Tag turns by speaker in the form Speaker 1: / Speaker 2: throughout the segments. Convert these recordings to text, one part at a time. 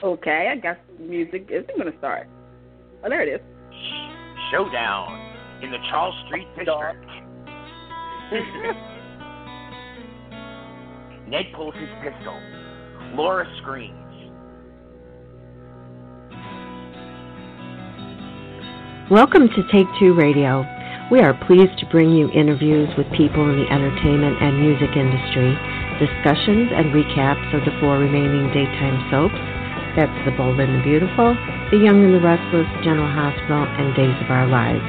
Speaker 1: Okay, I guess music isn't going to start. Oh, there it is.
Speaker 2: Showdown in the Charles Street District. Ned pulls his pistol. Laura screams.
Speaker 3: Welcome to Take Two Radio. We are pleased to bring you interviews with people in the entertainment and music industry, discussions and recaps of the 4 remaining daytime soaps. That's The Bold and the Beautiful, The Young and the Restless, General Hospital, and Days of Our Lives,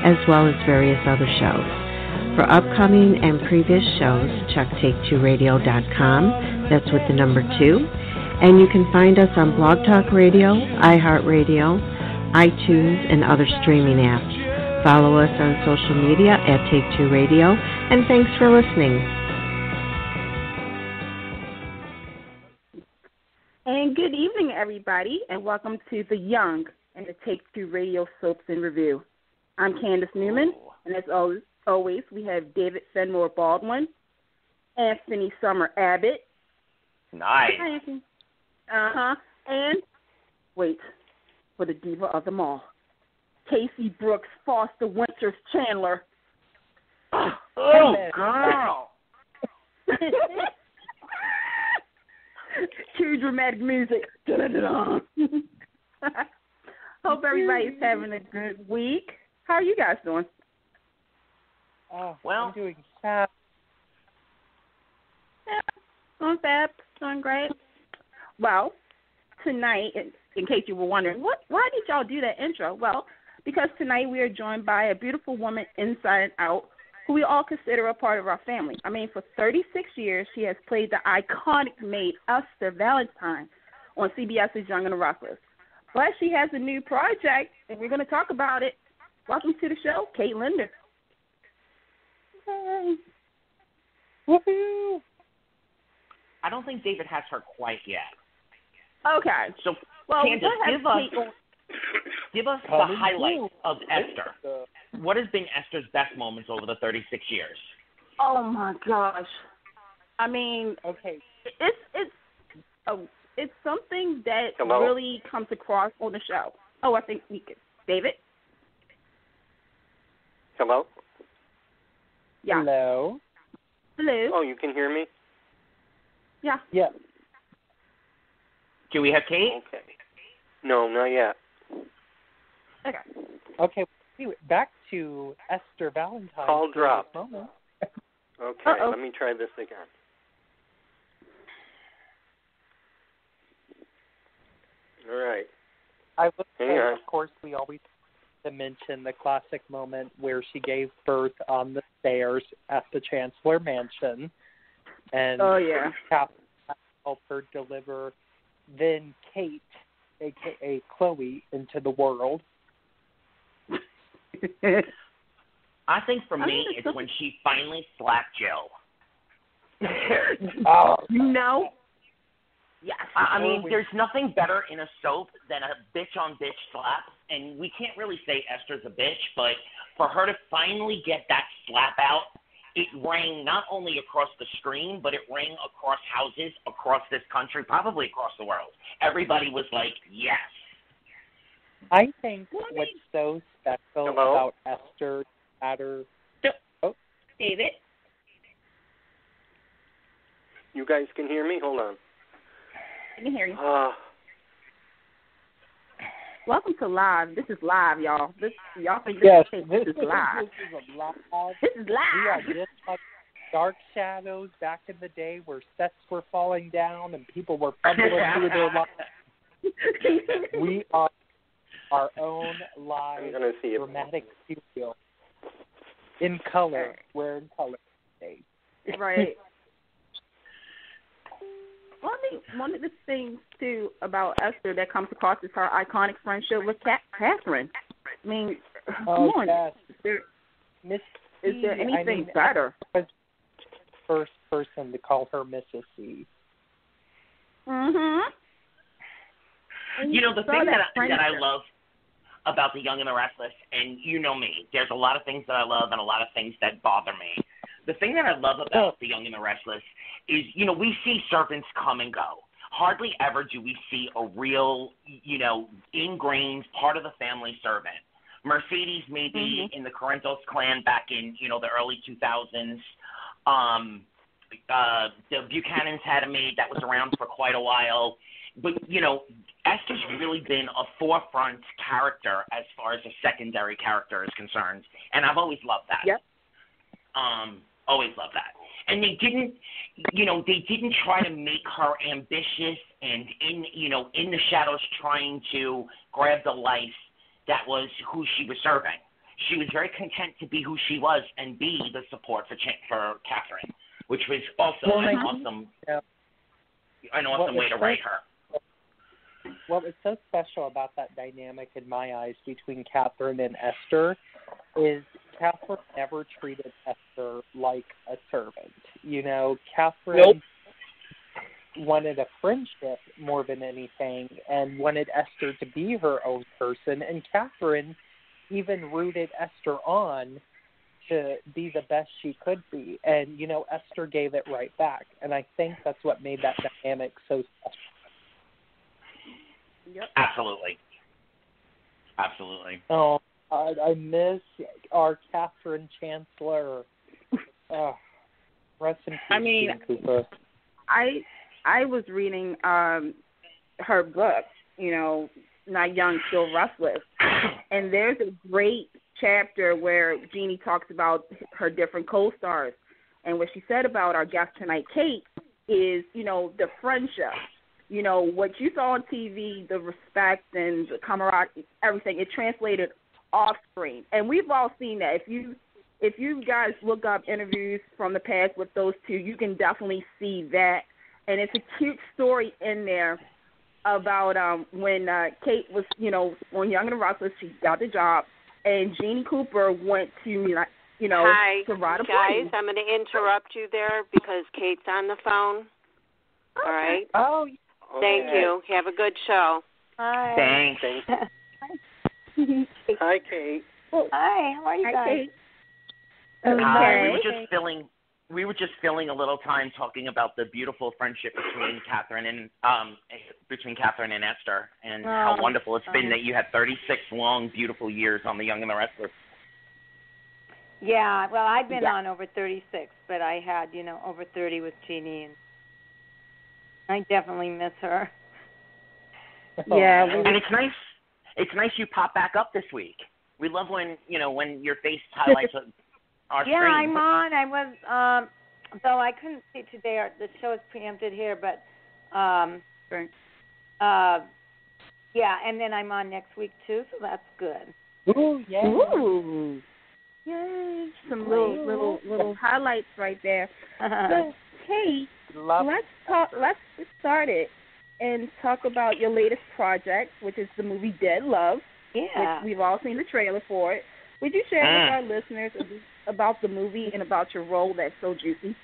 Speaker 3: as well as various other shows. For upcoming and previous shows, check take2radio.com. That's with the number 2. And you can find us on Blog Talk Radio, iHeartRadio, iTunes, and other streaming apps. Follow us on social media at Take Two Radio, and thanks for listening.
Speaker 1: And good evening, everybody, and welcome to the Young and the Take Two Radio Soaps in Review. I'm Candice Newman, and as always, we have David Fenmore Baldwin, Anthony Summer Abbott.
Speaker 2: Nice.
Speaker 1: Hi, Anthony. And, wait, for the diva of them all, Casey Brooks Foster Winters Chandler.
Speaker 2: Oh, girl.
Speaker 1: Cue dramatic music. Hope everybody's having a good week. How are you guys doing?
Speaker 4: Well, I'm doing fab.
Speaker 1: Yeah, doing fab, doing great. Well, tonight, in case you were wondering, why did y'all do that intro? Well, because tonight we are joined by a beautiful woman inside and out who we all consider a part of our family. I mean, for 36 years, she has played the iconic maid Esther Valentine on CBS's Young and the Restless. But she has a new project, and we're going to talk about it. Welcome to the show, Kate Linder.
Speaker 4: Yay. Woohoo!
Speaker 2: I don't think David has her quite yet.
Speaker 1: Okay.
Speaker 2: So,
Speaker 1: well,
Speaker 2: Candace, give us the highlights of Esther. What has been Esther's best moments over the 36 years?
Speaker 1: Oh my gosh! I mean,
Speaker 4: okay,
Speaker 1: it's something that
Speaker 5: Hello?
Speaker 1: really comes across on the show. Oh, I think we could. David.
Speaker 5: Hello?
Speaker 1: Yeah.
Speaker 4: Hello.
Speaker 1: Hello.
Speaker 5: Oh, you can hear me?
Speaker 1: Yeah.
Speaker 4: Yeah.
Speaker 2: Do we have Kate?
Speaker 5: Okay. No, not yet.
Speaker 1: Okay.
Speaker 4: Okay. Anyway, back to Esther Valentine.
Speaker 5: Call dropped.
Speaker 4: Moment.
Speaker 5: Okay,
Speaker 1: Uh-oh.
Speaker 5: let me try this again. All right.
Speaker 4: I would
Speaker 5: Hang
Speaker 4: say,
Speaker 5: on.
Speaker 4: of course, we always have to mention the classic moment where she gave birth on the stairs at the Chancellor Mansion. And
Speaker 1: Oh, yeah.
Speaker 4: Catherine helped her deliver then Kate, a.k.a. Chloe, into the world.
Speaker 2: I think for me, it's when she finally slapped Joe.
Speaker 4: Oh,
Speaker 1: No.
Speaker 2: Yes. I mean, there's nothing better in a soap than a bitch-on-bitch slap, and we can't really say Esther's a bitch, but for her to finally get that slap out, it rang not only across the screen, but it rang across houses across this country, probably across the world. Everybody was like, yes.
Speaker 4: I think what's so special
Speaker 5: Hello?
Speaker 4: about Esther matter. Oh,
Speaker 1: David.
Speaker 5: You guys can hear me? Hold on.
Speaker 1: I can hear you. Welcome to live. This is live, y'all. Y'all think
Speaker 4: yes,
Speaker 1: this is live.
Speaker 4: This is a live.
Speaker 1: This is
Speaker 4: We are
Speaker 1: live.
Speaker 4: just like Dark Shadows back in the day where sets were falling down and people were fumbling through their lives. We are our own live
Speaker 5: I'm going to see if...
Speaker 4: dramatic studio in color. We're in color today.
Speaker 1: Right. Well, I think one of the things, too, about Esther that comes across is her iconic friendship with Catherine. I mean, come on.
Speaker 4: Yes.
Speaker 1: Is there anything
Speaker 4: I
Speaker 1: better?
Speaker 4: was the first person to call her Mrs. C.
Speaker 1: Mm-hmm.
Speaker 2: You know, the thing that I love about The Young and the Restless, and you know me, there's a lot of things that I love and a lot of things that bother me. The thing that I love about The Young and the Restless is, you know, we see serpents come and go. hardly ever do we see a real, ingrained part of the family servant. Mercedes maybe in the Corinthos clan back in, the early 2000s. The Buchanans had a maid that was around for quite a while. But, Esther's really been a forefront character as far as a secondary character is concerned. And I've always loved that.
Speaker 1: Yep.
Speaker 2: Always loved that. And they didn't try to make her ambitious and in the shadows trying to grab the life that was who she was serving. She was very content to be who she was and be the support for Catherine, which was also an awesome way to write her.
Speaker 4: What was so special about that dynamic in my eyes between Catherine and Esther is Catherine never treated Esther like a servant. Catherine wanted a friendship more than anything and wanted Esther to be her own person. And Catherine even rooted Esther on to be the best she could be. And, Esther gave it right back. And I think that's what made that dynamic so special.
Speaker 1: Yep.
Speaker 2: Absolutely.
Speaker 4: Oh, I miss our Catherine Chancellor. Rest in peace, Jean Cooper.
Speaker 1: I was reading her book, Not Young, Still Restless, and there's a great chapter where Jeannie talks about her different co-stars, and what she said about our guest tonight, Kate, is, the friendship. What you saw on TV, the respect and the camaraderie, everything, it translated off screen. And we've all seen that. If you guys look up interviews from the past with those two, you can definitely see that. And it's a cute story in there about when Kate was, on Young and the Restless, she got the job, and Jeannie Cooper went to,
Speaker 6: Hi,
Speaker 1: to ride a
Speaker 6: guys,
Speaker 1: plane.
Speaker 6: I'm going to interrupt you there because Kate's on the phone. All right?
Speaker 4: Oh,
Speaker 6: Thank you. Have a good show.
Speaker 7: Hi.
Speaker 2: Thanks.
Speaker 5: Hi, Kate.
Speaker 7: Hi. How are you guys?
Speaker 1: Kate.
Speaker 2: We were just filling a little time talking about the beautiful friendship between Catherine and Esther, and how wonderful it's been that you had 36 long, beautiful years on The Young and the Restless.
Speaker 7: Yeah, well, I've been on over 36, but I had, over 30 with Jeannie, and I definitely miss her.
Speaker 1: Yeah,
Speaker 2: and it's nice. It's nice you pop back up this week. We love when your face highlights our screen.
Speaker 7: Yeah, I'm on. I was, though I couldn't see today. The show is preempted here, but yeah, and then I'm on next week too, so that's good.
Speaker 4: Ooh, yay!
Speaker 1: Ooh. Yay! Some little highlights right there. So, Kate, let's get started and talk about your latest project, which is the movie Dead Love.
Speaker 7: Yeah.
Speaker 1: Which we've all seen the trailer for it. Would you share with our listeners about the movie and about your role that's so juicy?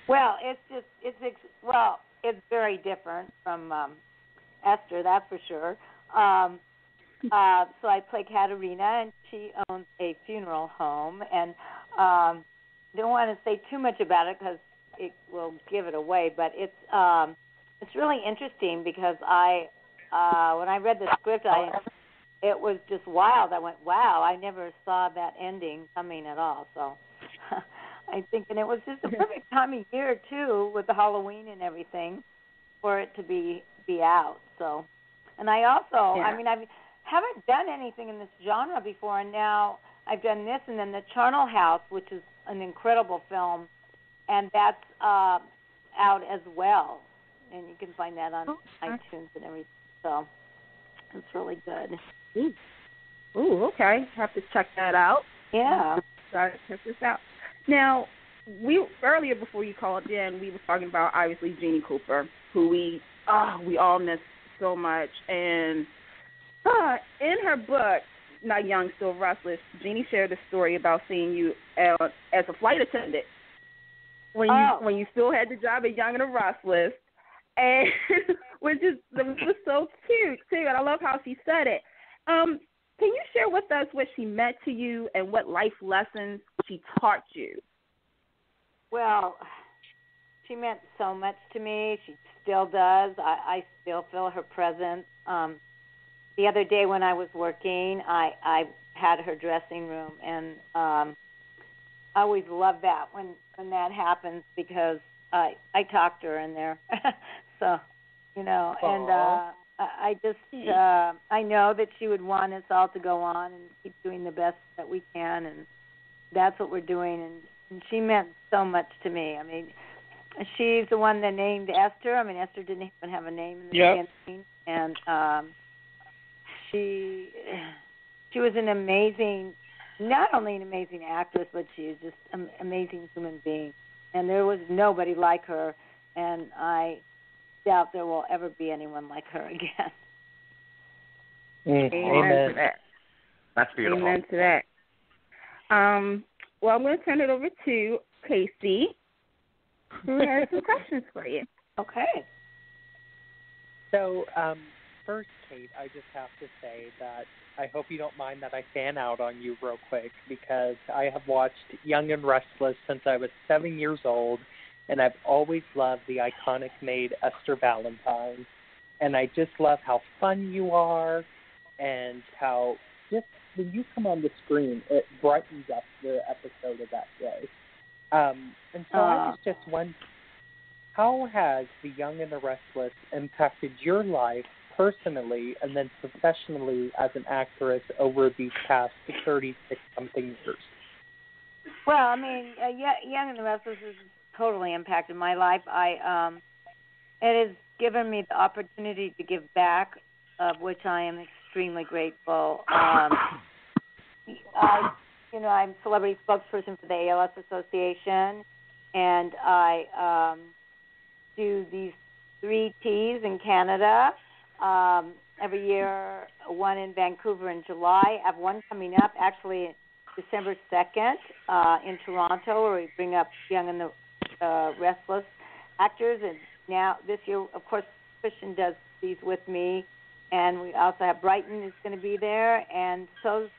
Speaker 7: Well, it's very different from Esther, that's for sure. So I play Katerina, and she owns a funeral home, and don't want to say too much about it because it will give it away. But it's really interesting because when I read the script, it was just wild. I went, wow, I never saw that ending coming at all. So I think, and it was just a perfect time of year too, with the Halloween and everything, for it to be out. So, and I also, I haven't done anything in this genre before, and now I've done this, and then The Charnel House, which is an incredible film, and that's out as well, and you can find that on iTunes and everything. So it's really good.
Speaker 1: Ooh, okay. Have to check that out.
Speaker 7: Yeah.
Speaker 1: Got to check this out. Now, earlier before you called in, we were talking about obviously Jeannie Cooper, who we all miss so much. And in her book, Not Young, Still Restless, Jeannie shared a story about seeing you as a flight attendant when you still had the job at Young and the Restless, and which was so cute too. And I love how she said it. Can you share with us what she meant to you and what life lessons she taught you?
Speaker 7: Well, she meant so much to me. She still does. I still feel her presence. The other day when I was working, I had her dressing room, and I always love that when that happens because I talk to her in there. So, you know, and I just I know that she would want us all to go on and keep doing the best that we can, and that's what we're doing. And she meant so much to me. I mean, she's the one that named Esther. I mean, Esther didn't even have a name in the beginning, and she was an amazing, not only an amazing actress, but she is just an amazing human being. And there was nobody like her, and I doubt there will ever be anyone like her again.
Speaker 1: Amen to that.
Speaker 2: That's beautiful.
Speaker 1: Amen to that. Well, I'm going to turn it over to Casey, who has some questions for you.
Speaker 7: Okay.
Speaker 4: So, first, Kate, I just have to say that I hope you don't mind that I fan out on you real quick, because I have watched Young and Restless since I was 7 years old, and I've always loved the iconic maid Esther Valentine. And I just love how fun you are and how just when you come on the screen, it brightens up the episode of that day. And so I was just wondering, how has The Young and the Restless impacted your life personally and then professionally as an actress over these past 36-something years?
Speaker 7: Well, I mean, Young and the Restless has totally impacted my life. It has given me the opportunity to give back, of which I am extremely grateful. I'm celebrity spokesperson for the ALS Association, and I do these 3 teas in Canada every year, one in Vancouver in July. I have one coming up actually December 2nd in Toronto, where we bring up Young and the Restless actors. And now this year, of course, Christian does these with me, and we also have Brighton is going to be there, and so is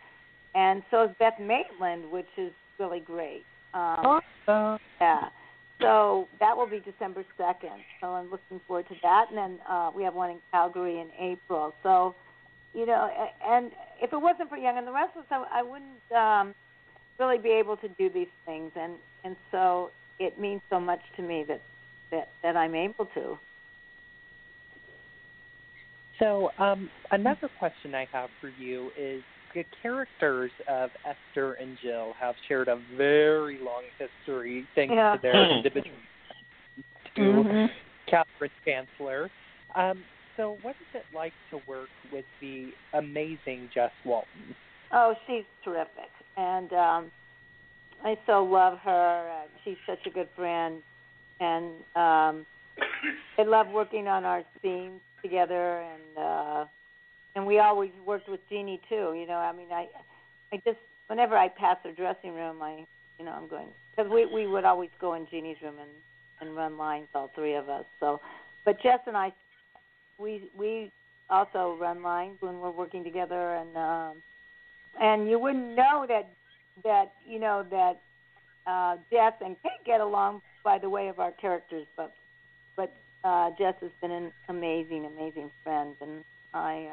Speaker 7: Beth Maitland, which is really great. Yeah. So that will be December 2nd. So I'm looking forward to that. And then we have one in Calgary in April. So, you know, and if it wasn't for Young and the Restless, I wouldn't really be able to do these things. And so it means so much to me that I'm able to.
Speaker 4: So another question I have for you is, the characters of Esther and Jill have shared a very long history thanks to their individual to Catherine Chancellor. So what is it like to work with the amazing Jess Walton?
Speaker 7: Oh, she's terrific. And I so love her. She's such a good friend. And I love working on our scenes together, and we always worked with Jeannie too. You know, I mean, I just whenever I pass her dressing room, I'm going, because we would always go in Jeannie's room and run lines, all 3 of us. So, but Jess and I, we also run lines when we're working together, and you wouldn't know that Jess and Kate get along by the way of our characters, but Jess has been an amazing friend, and I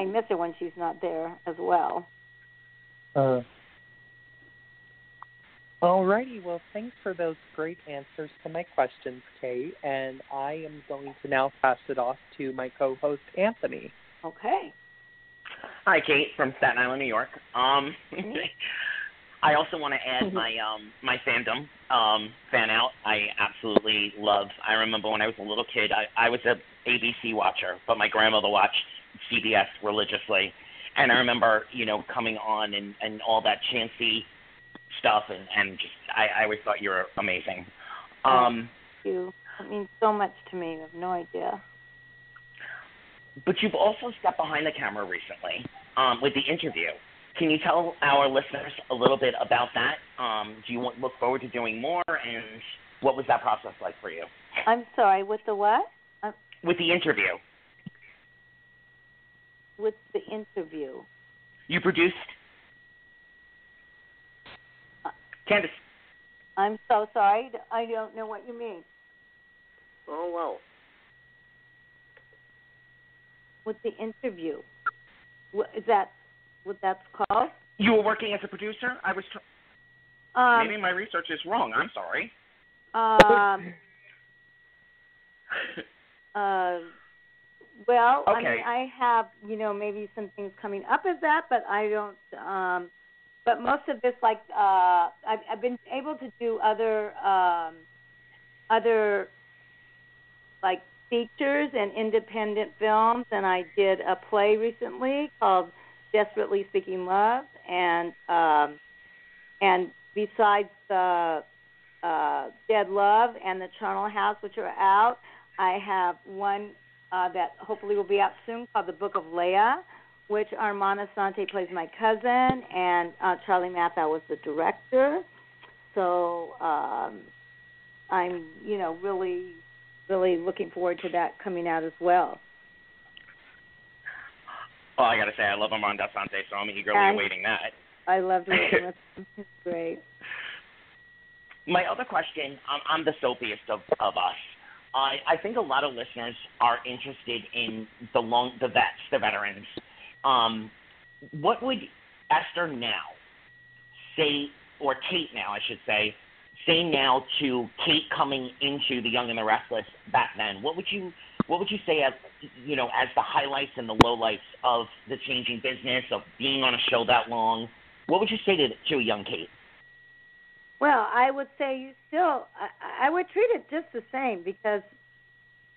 Speaker 7: miss her when she's not there as well.
Speaker 4: All righty. Well, thanks for those great answers to my questions, Kate. And I am going to now pass it off to my co-host, Anthony.
Speaker 7: Okay.
Speaker 2: Hi, Kate from Staten Island, New York. I also want to add my fandom fan out. I absolutely love. I remember when I was a little kid, I was a ABC watcher, but my grandmother watched CBS religiously, and I remember coming on and all that chancy stuff, and just I always thought you were amazing.
Speaker 7: Thank you. It means so much to me. You have no idea.
Speaker 2: But you've also stepped behind the camera recently with the interview. Can you tell our listeners a little bit about that? Do you look forward to doing more, and what was that process like for you?
Speaker 7: I'm sorry, with the what?
Speaker 2: With the interview.
Speaker 7: With the interview.
Speaker 2: You produced? Candice.
Speaker 7: I'm so sorry. I don't know what you mean.
Speaker 5: Oh, wow.
Speaker 7: With the interview. Is that what that's called?
Speaker 2: You were working as a producer? I was. Maybe my research is wrong. I'm sorry.
Speaker 7: Well,
Speaker 2: okay.
Speaker 7: I mean, I have, maybe some things coming up as that, but I don't. But most of this, like, I've been able to do other like features and independent films, and I did a play recently called Desperately Seeking Love, and besides the Dead Love and the Charnel House, which are out, I have one that hopefully will be out soon called The Book of Leia, which Armand Asante plays my cousin, and Charlie Mathau was the director. So I'm, really, really looking forward to that coming out as well.
Speaker 2: Well, I got to say, I love Armand Asante, so I'm eagerly awaiting that.
Speaker 7: I loved working with him. He's great.
Speaker 2: My other question, I'm the soapiest of us. I think a lot of listeners are interested in the vets, the veterans. What would Esther now say, or Kate now, I should say now to Kate coming into The Young and the Restless back then? What would you say as as the highlights and the lowlights of the changing business of being on a show that long? What would you say to a young Kate?
Speaker 7: Well, I would say I would treat it just the same, because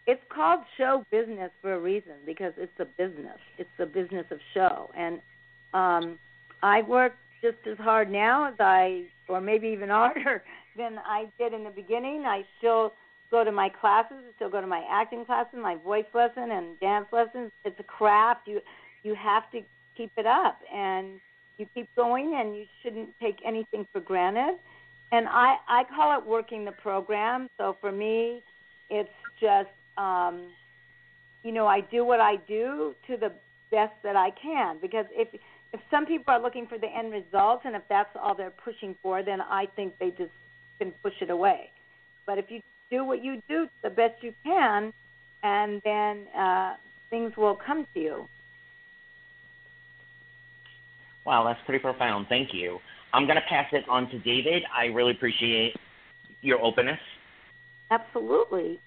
Speaker 7: it's called show business for a reason, because it's a business. It's the business of show. And I work just as hard now or maybe even harder than I did in the beginning. I still go to my classes. I still go to my acting classes, my voice lesson and dance lessons. It's a craft. You have to keep it up, and you keep going, and you shouldn't take anything for granted. And I call it working the program. So for me, it's just, I do what I do to the best that I can. Because if some people are looking for the end results, and if that's all they're pushing for, then I think they just can push it away. But if you do what you do the best you can, and then things will come to you.
Speaker 2: Wow, that's pretty profound. Thank you. I'm going to pass it on to David. I really appreciate your openness.
Speaker 7: Absolutely.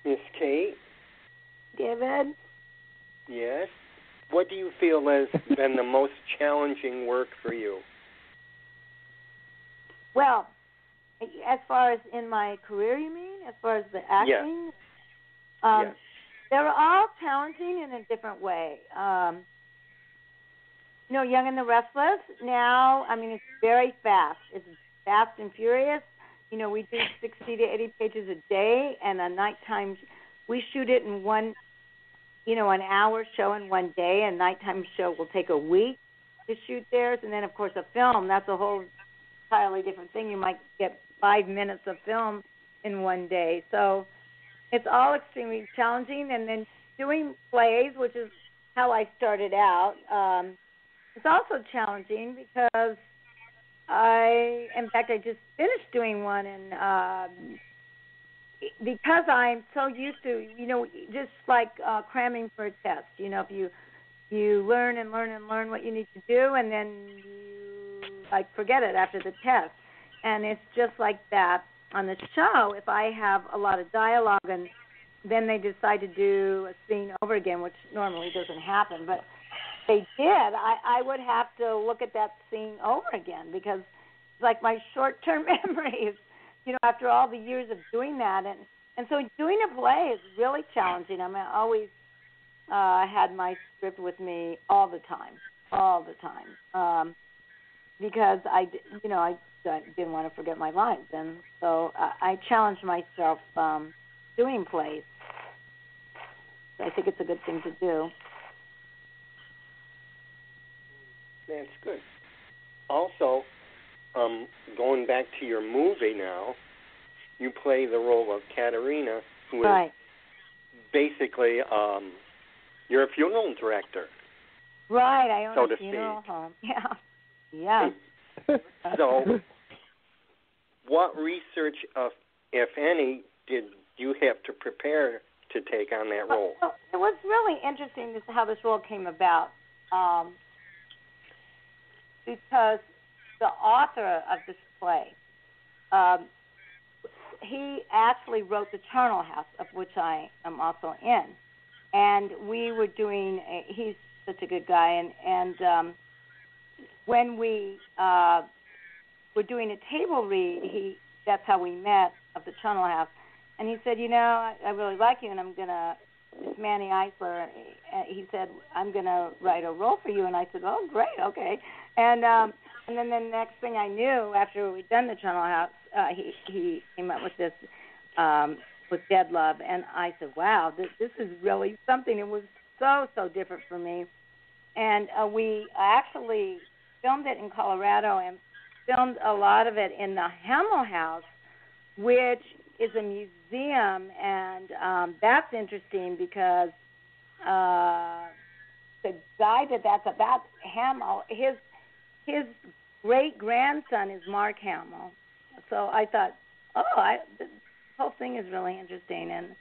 Speaker 5: Miss Kate?
Speaker 7: David?
Speaker 5: Yes? What do you feel has been the most challenging work for you?
Speaker 7: Well, as far as in my career, you mean? As far as the acting?
Speaker 5: Yes.
Speaker 7: Yes. They're all challenging in a different way. Young and the Restless now, it's very fast. It's fast and furious. We do 60 to 80 pages a day, and a nighttime, we shoot it in one, an hour show in one day, and nighttime show will take a week to shoot theirs. And then, of course, a film, that's a whole entirely different thing. You might get 5 minutes of film in one day. So it's all extremely challenging. And then doing plays, which is how I started out, it's also challenging because I just finished doing one, and because I'm so used to, just like cramming for a test. If you learn and learn and learn what you need to do, and then you forget it after the test. And it's just like that on the show. If I have a lot of dialogue and then they decide to do a scene over again, which normally doesn't happen, but they did, I would have to look at that scene over again, because it's like my short-term memory is, after all the years of doing that. And so doing a play is really challenging. I always had my script with me all the time, because I didn't want to forget my lines. And so I challenged myself doing plays. So I think it's a good thing to do.
Speaker 5: That's good. Also, going back to your movie now, you play the role of Katerina, who is basically you're a funeral director.
Speaker 7: Right, I own
Speaker 5: so
Speaker 7: a funeral home. Yeah.
Speaker 5: So, what research, if any, did you have to prepare to take on that role?
Speaker 7: Well, it was really interesting how this role came about, because the author of this play, he actually wrote The Charnel House, of which I am also in. And we were doing, he's such a good guy, and when we were doing a table read, that's how we met, of The Charnel House. And he said, I really like you, and I'm going to, it's Manny Eisler, he said, I'm going to write a role for you. And I said, oh, great, okay. And then the next thing I knew, after we'd done The Charnel House, he came up with this, with Dead Love. And I said, wow, this is really something. It was so different for me. And we actually filmed it in Colorado and filmed a lot of it in the Hamel House, which is a museum, and that's interesting because the guy that's about, Hamel, his great-grandson is Mark Hamill. So I thought, this whole thing is really interesting. And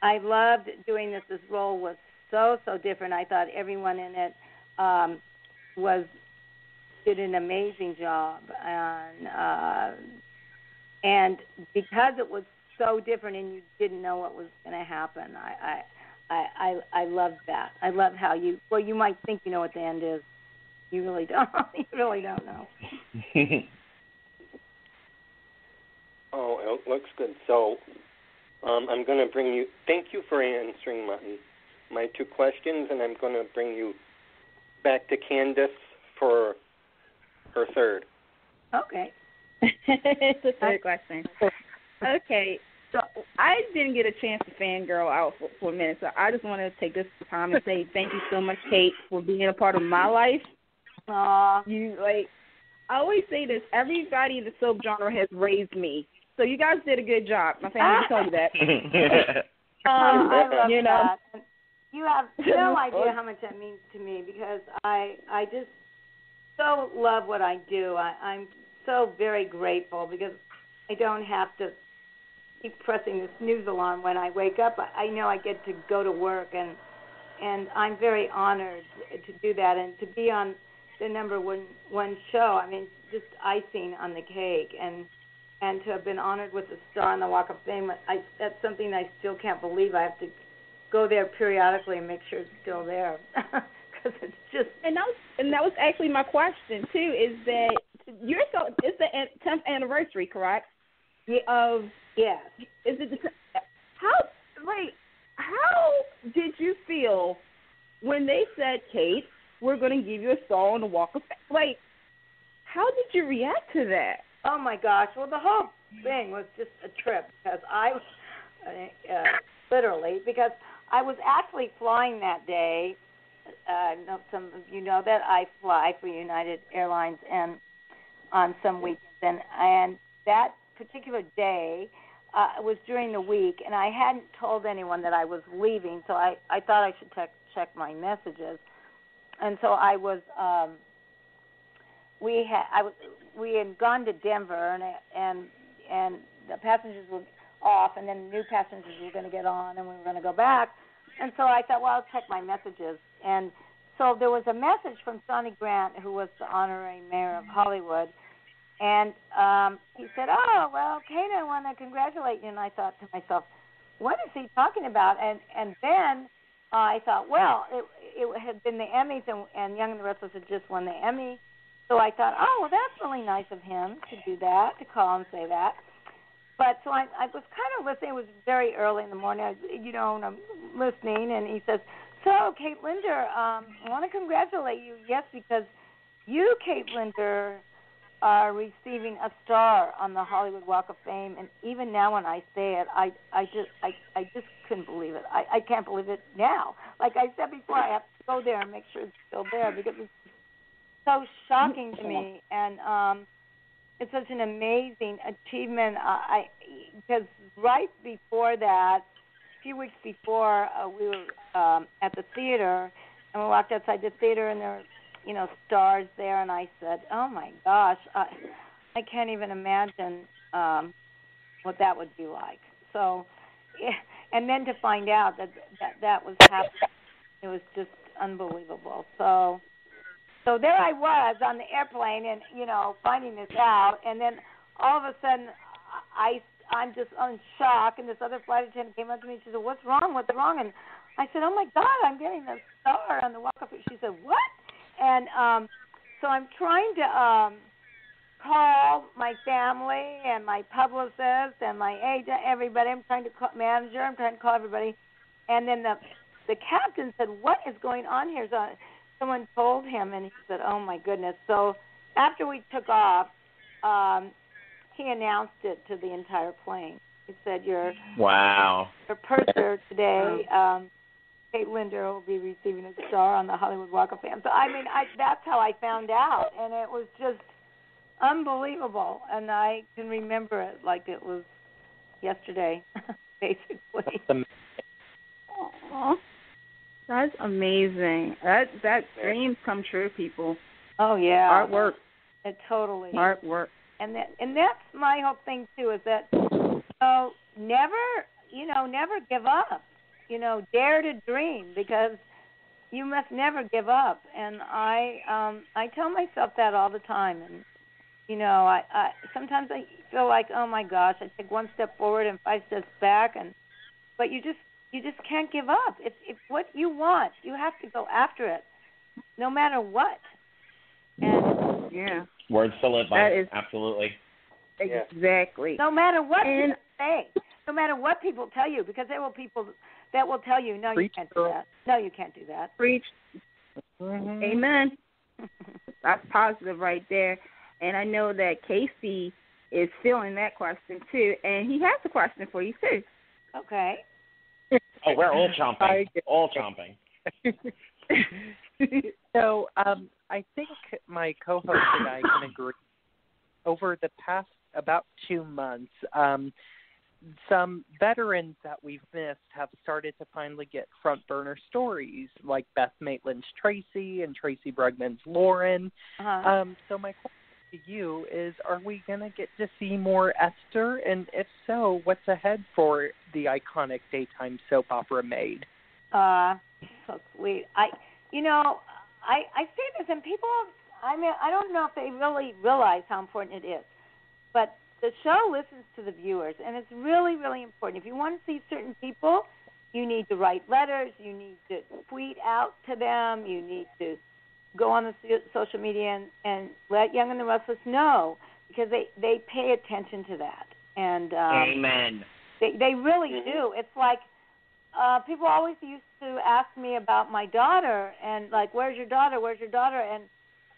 Speaker 7: I loved doing this. This role was so different. I thought everyone in it did an amazing job. And because it was so different and you didn't know what was going to happen, I loved that. I love how you might think you know what the end is. You really don't. You really don't know.
Speaker 5: Oh, it looks good. So I'm going to bring you, thank you for answering my two questions, and I'm going to bring you back to Candice for her third.
Speaker 7: Okay.
Speaker 1: It's a third question. Okay, so I didn't get a chance to fangirl out for a minute, so I just want to take this time and say thank you so much, Kate, for being a part of my life. I always say this, everybody in the soap genre has raised me, so you guys did a good job. My family will tell you that.
Speaker 7: I love that. And you have no idea how much that means to me, because I just so love what I do. I'm so very grateful because I don't have to keep pressing the snooze alarm when I wake up. I know I get to go to work, and I'm very honored to do that and to be on the number one show. I mean, just icing on the cake, and to have been honored with a star on the Walk of Fame. That's something I still can't believe. I have to go there periodically and make sure it's still there. It's just,
Speaker 1: and that was actually my question too. Is that it's the 10th anniversary, correct?
Speaker 7: Yeah. Yes.
Speaker 1: Is it how did you feel when they said, Kate, we're going to give you a star on the Walk of Fame? How did you react to that?
Speaker 7: Oh my gosh! Well, the whole thing was just a trip because I literally because I was actually flying that day. Know some of you know that I fly for United Airlines and on some weekends, and that particular day was during the week, and I hadn't told anyone that I was leaving, so I thought I should check my messages, and so I was we had gone to Denver, and the passengers were off, and then new passengers were going to get on, and we were going to go back. And so I thought, well, I'll check my messages. And so there was a message from Sonny Grant, who was the honorary mayor of Hollywood. And he said, oh, well, Kate, I want to congratulate you. And I thought to myself, what is he talking about? And then I thought, well, it had been the Emmys, and Young-and-the-Restless had just won the Emmy. So I thought, oh, well, that's really nice of him to do that, to call and say that. But so I was kind of listening. It was very early in the morning, and I'm listening. And he says, so, Kate Linder, I want to congratulate you. Yes, because you, Kate Linder, are receiving a star on the Hollywood Walk of Fame. And even now when I say it, I just couldn't believe it. I can't believe it now. Like I said before, I have to go there and make sure it's still there because it's so shocking to me. And it's such an amazing achievement. Because right before that, a few weeks before, we were at the theater, and we walked outside the theater, and there were, stars there, and I said, oh, my gosh, can't even imagine what that would be like. So, and then to find out that was happening, it was just unbelievable. So there I was on the airplane, and finding this out, and then all of a sudden, I'm just in shock. And this other flight attendant came up to me. She said, "What's wrong? What's wrong?" And I said, "Oh my God, I'm getting a star on the walk-up." She said, "What?" And so I'm trying to call my family and my publicist and my agent, everybody. I'm trying to call manager. I'm trying to call everybody. And then the captain said, "What is going on here?" So someone told him, and he said, "Oh my goodness." So after we took off, he announced it to the entire plane. He said, "Your purser today, Kate Linder, will be receiving a star on the Hollywood Walk of Fame." So that's how I found out, and it was just unbelievable, and I can remember it like it was yesterday, basically.
Speaker 1: Aww. That's amazing. That dreams come true, people.
Speaker 7: Oh yeah.
Speaker 1: Artwork.
Speaker 7: It totally.
Speaker 1: Artwork.
Speaker 7: And that's my whole thing too, is that never give up. Dare to dream, because you must never give up. And I tell myself that all the time. And I sometimes I feel like, oh my gosh, I take one step forward and 5 steps back, but you just can't give up. If what you want, you have to go after it, no matter what. And
Speaker 1: yeah,
Speaker 2: words to live by. That is absolutely
Speaker 1: exactly.
Speaker 7: No matter what people say, no matter what people tell you, because there will people that will tell you, no, you can't do that. No, you can't do that.
Speaker 1: Preach. Mm-hmm. Amen. That's positive right there. And I know that Casey is feeling that question too, and he has a question for you too.
Speaker 7: Okay.
Speaker 2: Oh, we're all chomping. All chomping.
Speaker 4: So I think my co-host and I can agree. Over the past about 2 months, some veterans that we've missed have started to finally get front burner stories, like Beth Maitland's Tracy and Tracy Bregman's Lauren.
Speaker 7: Uh-huh.
Speaker 4: So my question to you is, are we going to get to see more Esther? And if so, what's ahead for the iconic daytime soap opera maid?
Speaker 7: So sweet. I say this, and people, I don't know if they really realize how important it is, but the show listens to the viewers, and it's really, really important. If you want to see certain people, you need to write letters, you need to tweet out to them, you need to go on the social media and let Young and the Restless know, because they pay attention to that. And
Speaker 2: amen.
Speaker 7: They really do. It's like people always used to ask me about my daughter, and like, where's your daughter? Where's your daughter?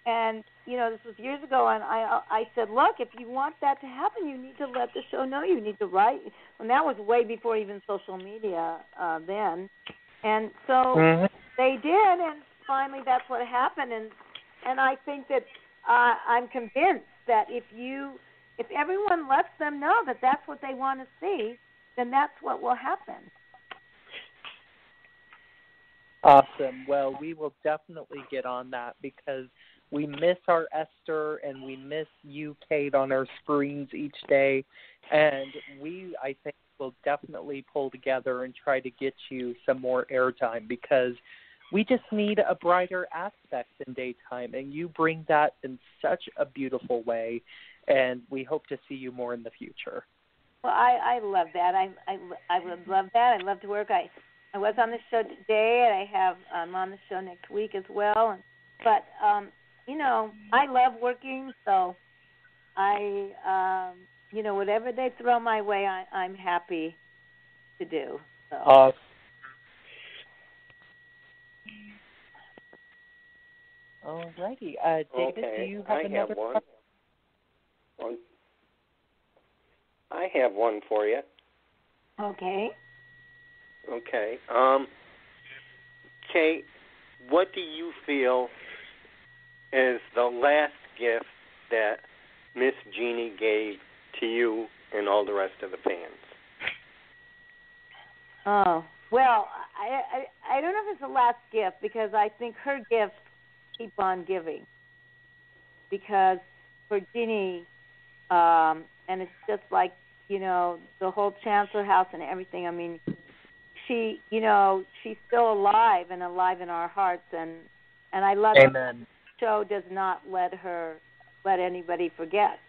Speaker 7: And this was years ago, and I said, look, if you want that to happen, you need to let the show know. You need to write. And that was way before even social media then. And so they did, and finally that's what happened. And I think that I'm convinced that if everyone lets them know that that's what they want to see, then that's what will happen.
Speaker 4: Awesome. Well, we will definitely get on that, because we miss our Esther and we miss you, Kate, on our screens each day. And I think, will definitely pull together and try to get you some more airtime, because we just need a brighter aspect in daytime, and you bring that in such a beautiful way, and we hope to see you more in the future.
Speaker 7: Well, I love that. I would love that. I love to work. I was on the show today, and I'm on the show next week as well. But I love working, so whatever they throw my way, I'm happy to do. So.
Speaker 4: All righty. David, do you have another
Speaker 5: one? I have one for you.
Speaker 7: Okay.
Speaker 5: Okay. Kate, what do you feel is the last gift that Miss Jeannie gave to you and all the rest of the fans?
Speaker 7: Oh, well, I don't know if it's the last gift, because I think her gifts keep on giving. Because for Jeannie, And it's just like, the whole Chancellor House and everything. I mean, she, she's still alive and alive in our hearts. And I love
Speaker 4: Amen.
Speaker 7: that the show does not let anybody forget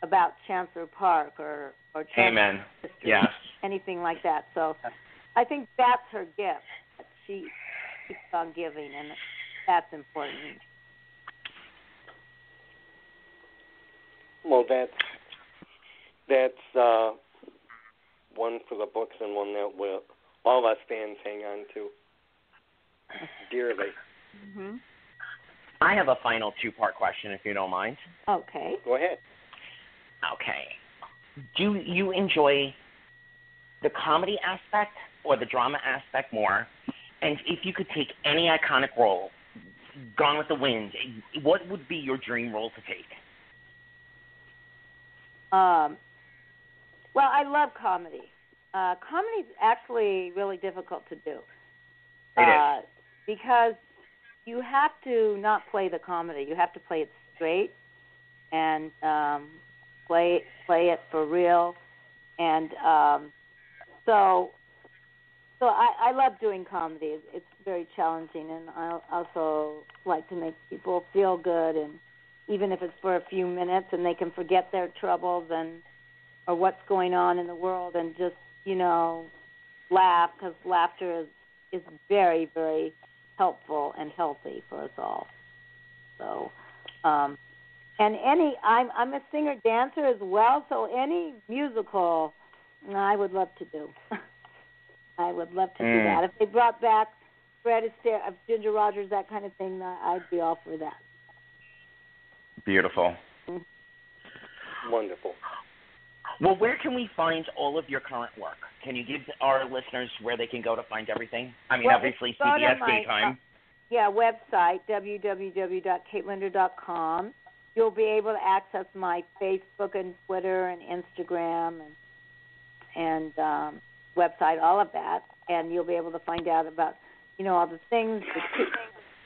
Speaker 7: about Chancellor Park or Chancellor
Speaker 2: Amen.
Speaker 7: History,
Speaker 2: Yes.
Speaker 7: anything like that. So I think that's her gift. She keeps on giving, and that's important.
Speaker 5: Well, that's one for the books and one that all us fans hang on to dearly.
Speaker 1: Mm-hmm.
Speaker 2: I have a final two-part question, if you don't mind.
Speaker 7: Okay.
Speaker 5: Go ahead.
Speaker 2: Okay. Do you enjoy the comedy aspect or the drama aspect more? And if you could take any iconic role, Gone with the Wind, what would be your dream role to take?
Speaker 7: Well, I love comedy. Comedy is actually really difficult to do.
Speaker 2: It is.
Speaker 7: Because you have to not play the comedy. You have to play it straight and play it for real. And so I love doing comedy. It's very challenging, and I also like to make people feel good, and even if it's for a few minutes and they can forget their troubles or what's going on in the world and just, laugh, because laughter is very, very helpful and healthy for us all. So, and I'm a singer-dancer as well, so any musical I would love to do. I would love to do that. If they brought back Fred Astaire, Ginger Rogers, that kind of thing, I'd be all for that.
Speaker 2: Beautiful.
Speaker 7: Mm-hmm.
Speaker 5: Wonderful.
Speaker 2: Well, where can we find all of your current work? Can you give our listeners where they can go to find everything? I mean, obviously, CBS Daytime.
Speaker 7: Website, www.katelinder.com. You'll be able to access my Facebook and Twitter and Instagram and website, all of that, and you'll be able to find out about, all the things, the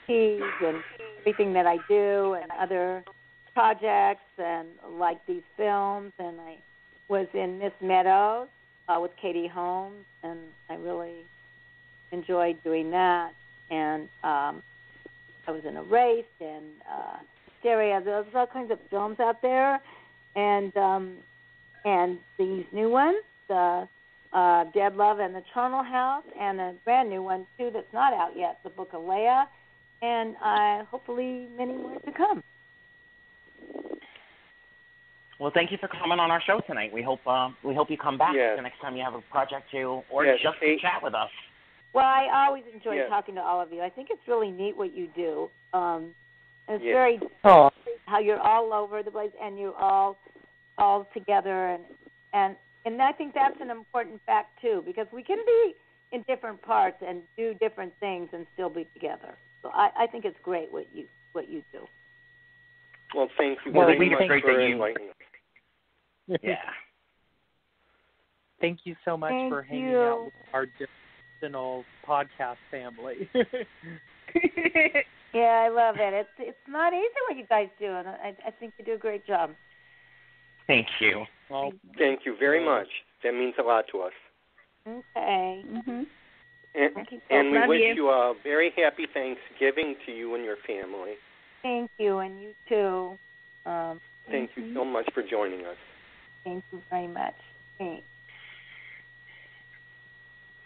Speaker 7: keys and everything that I do and other projects and like these films. And I was in Miss Meadows with Katie Holmes, and I really enjoyed doing that. And I was in a race and Hysteria. There's all kinds of films out there, and these new ones, Dead Love and the Charnel House, and a brand new one too that's not out yet, The Book of Leia, and hopefully many more to come.
Speaker 2: Well, thank you for coming on our show tonight. We hope you come back the next time you have a project to, or just to chat with us.
Speaker 7: Well, I always enjoy talking to all of you. I think it's really neat what you do. It's very how you're all over the place and you're all together, and I think that's an important fact too, because we can be in different parts and do different things and still be together. So I think it's great what you do.
Speaker 5: Well, thank you
Speaker 2: very
Speaker 5: much
Speaker 2: for
Speaker 5: inviting us.
Speaker 2: Yeah.
Speaker 4: Thank you so much for hanging out with our dysfunctional podcast family.
Speaker 7: Yeah, I love it. It's not easy what you guys do, and I think you do a great job.
Speaker 2: Thank you.
Speaker 5: Well, thank you very much. That means a lot to us.
Speaker 7: Okay.
Speaker 1: Mm-hmm.
Speaker 5: And we wish you a very happy Thanksgiving to you and your family.
Speaker 7: Thank you, and you too.
Speaker 5: Thank you so much for joining us.
Speaker 7: Thank you very much. Thanks.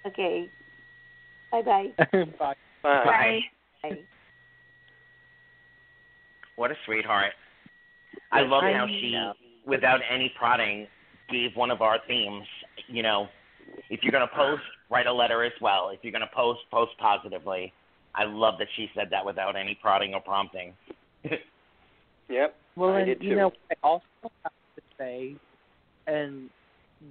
Speaker 7: Okay. Bye-bye.
Speaker 4: Bye.
Speaker 5: Bye.
Speaker 2: Bye.
Speaker 7: Bye.
Speaker 2: What a sweetheart. I love how she, without any prodding, gave one of our themes. If you're going to post, write a letter as well. If you're going to post positively. I love that she said that without any prodding or prompting.
Speaker 5: Yep.
Speaker 4: Well,
Speaker 5: I did too.
Speaker 4: I also have to say, and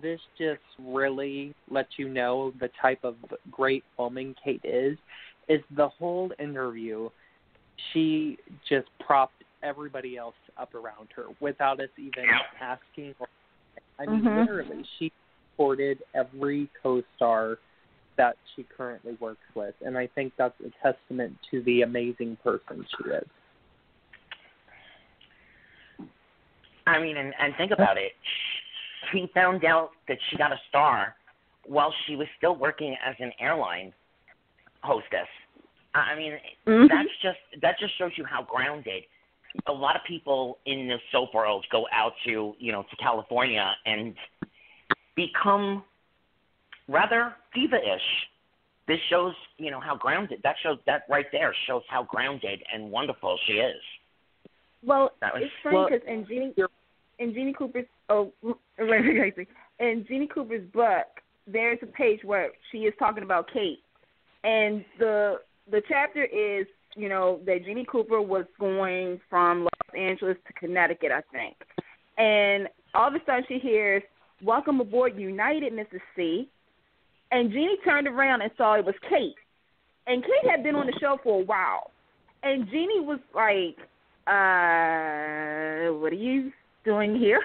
Speaker 4: this just really lets you know the type of great woman Kate is the whole interview, she just propped everybody else up around her without us even asking. I mean, literally, she supported every co-star that she currently works with, and I think that's a testament to the amazing person she is.
Speaker 2: I mean, and think about it. She found out that she got a star while she was still working as an airline hostess. I mean, that just shows you how grounded. A lot of people in the soap world go out to California and become rather diva-ish. This shows, how grounded. That right there shows how grounded and wonderful she is.
Speaker 1: Well, it's funny because in Jeannie Cooper's in Jeannie Cooper's book, there's a page where she is talking about Kate, and the chapter is that Jeannie Cooper was going from Los Angeles to Connecticut, I think, and all of a sudden she hears, "Welcome aboard United, Mrs. C." And Jeannie turned around and saw it was Kate. And Kate had been on the show for a while. And Jeannie was like, what are you doing here?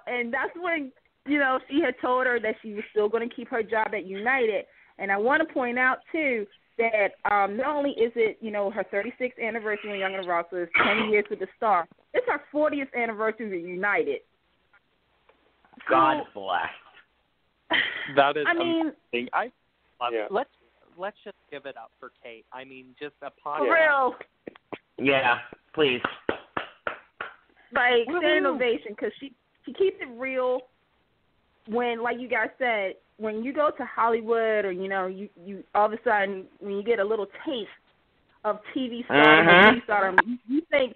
Speaker 1: And that's when, she had told her that she was still going to keep her job at United. And I want to point out, too, that not only is it, her 36th anniversary on Young and the Restless, 10 years with the Star, it's her 40th anniversary with United.
Speaker 2: God bless.
Speaker 4: That is amazing. I love it. Let's just give it up for Kate. I mean, just a positive.
Speaker 1: For real.
Speaker 2: Yeah, please.
Speaker 1: Like, standing ovation, because she keeps it real when, like you guys said, when you go to Hollywood or, you all of a sudden, when you get a little taste of TV stardom or movie stardom, you think,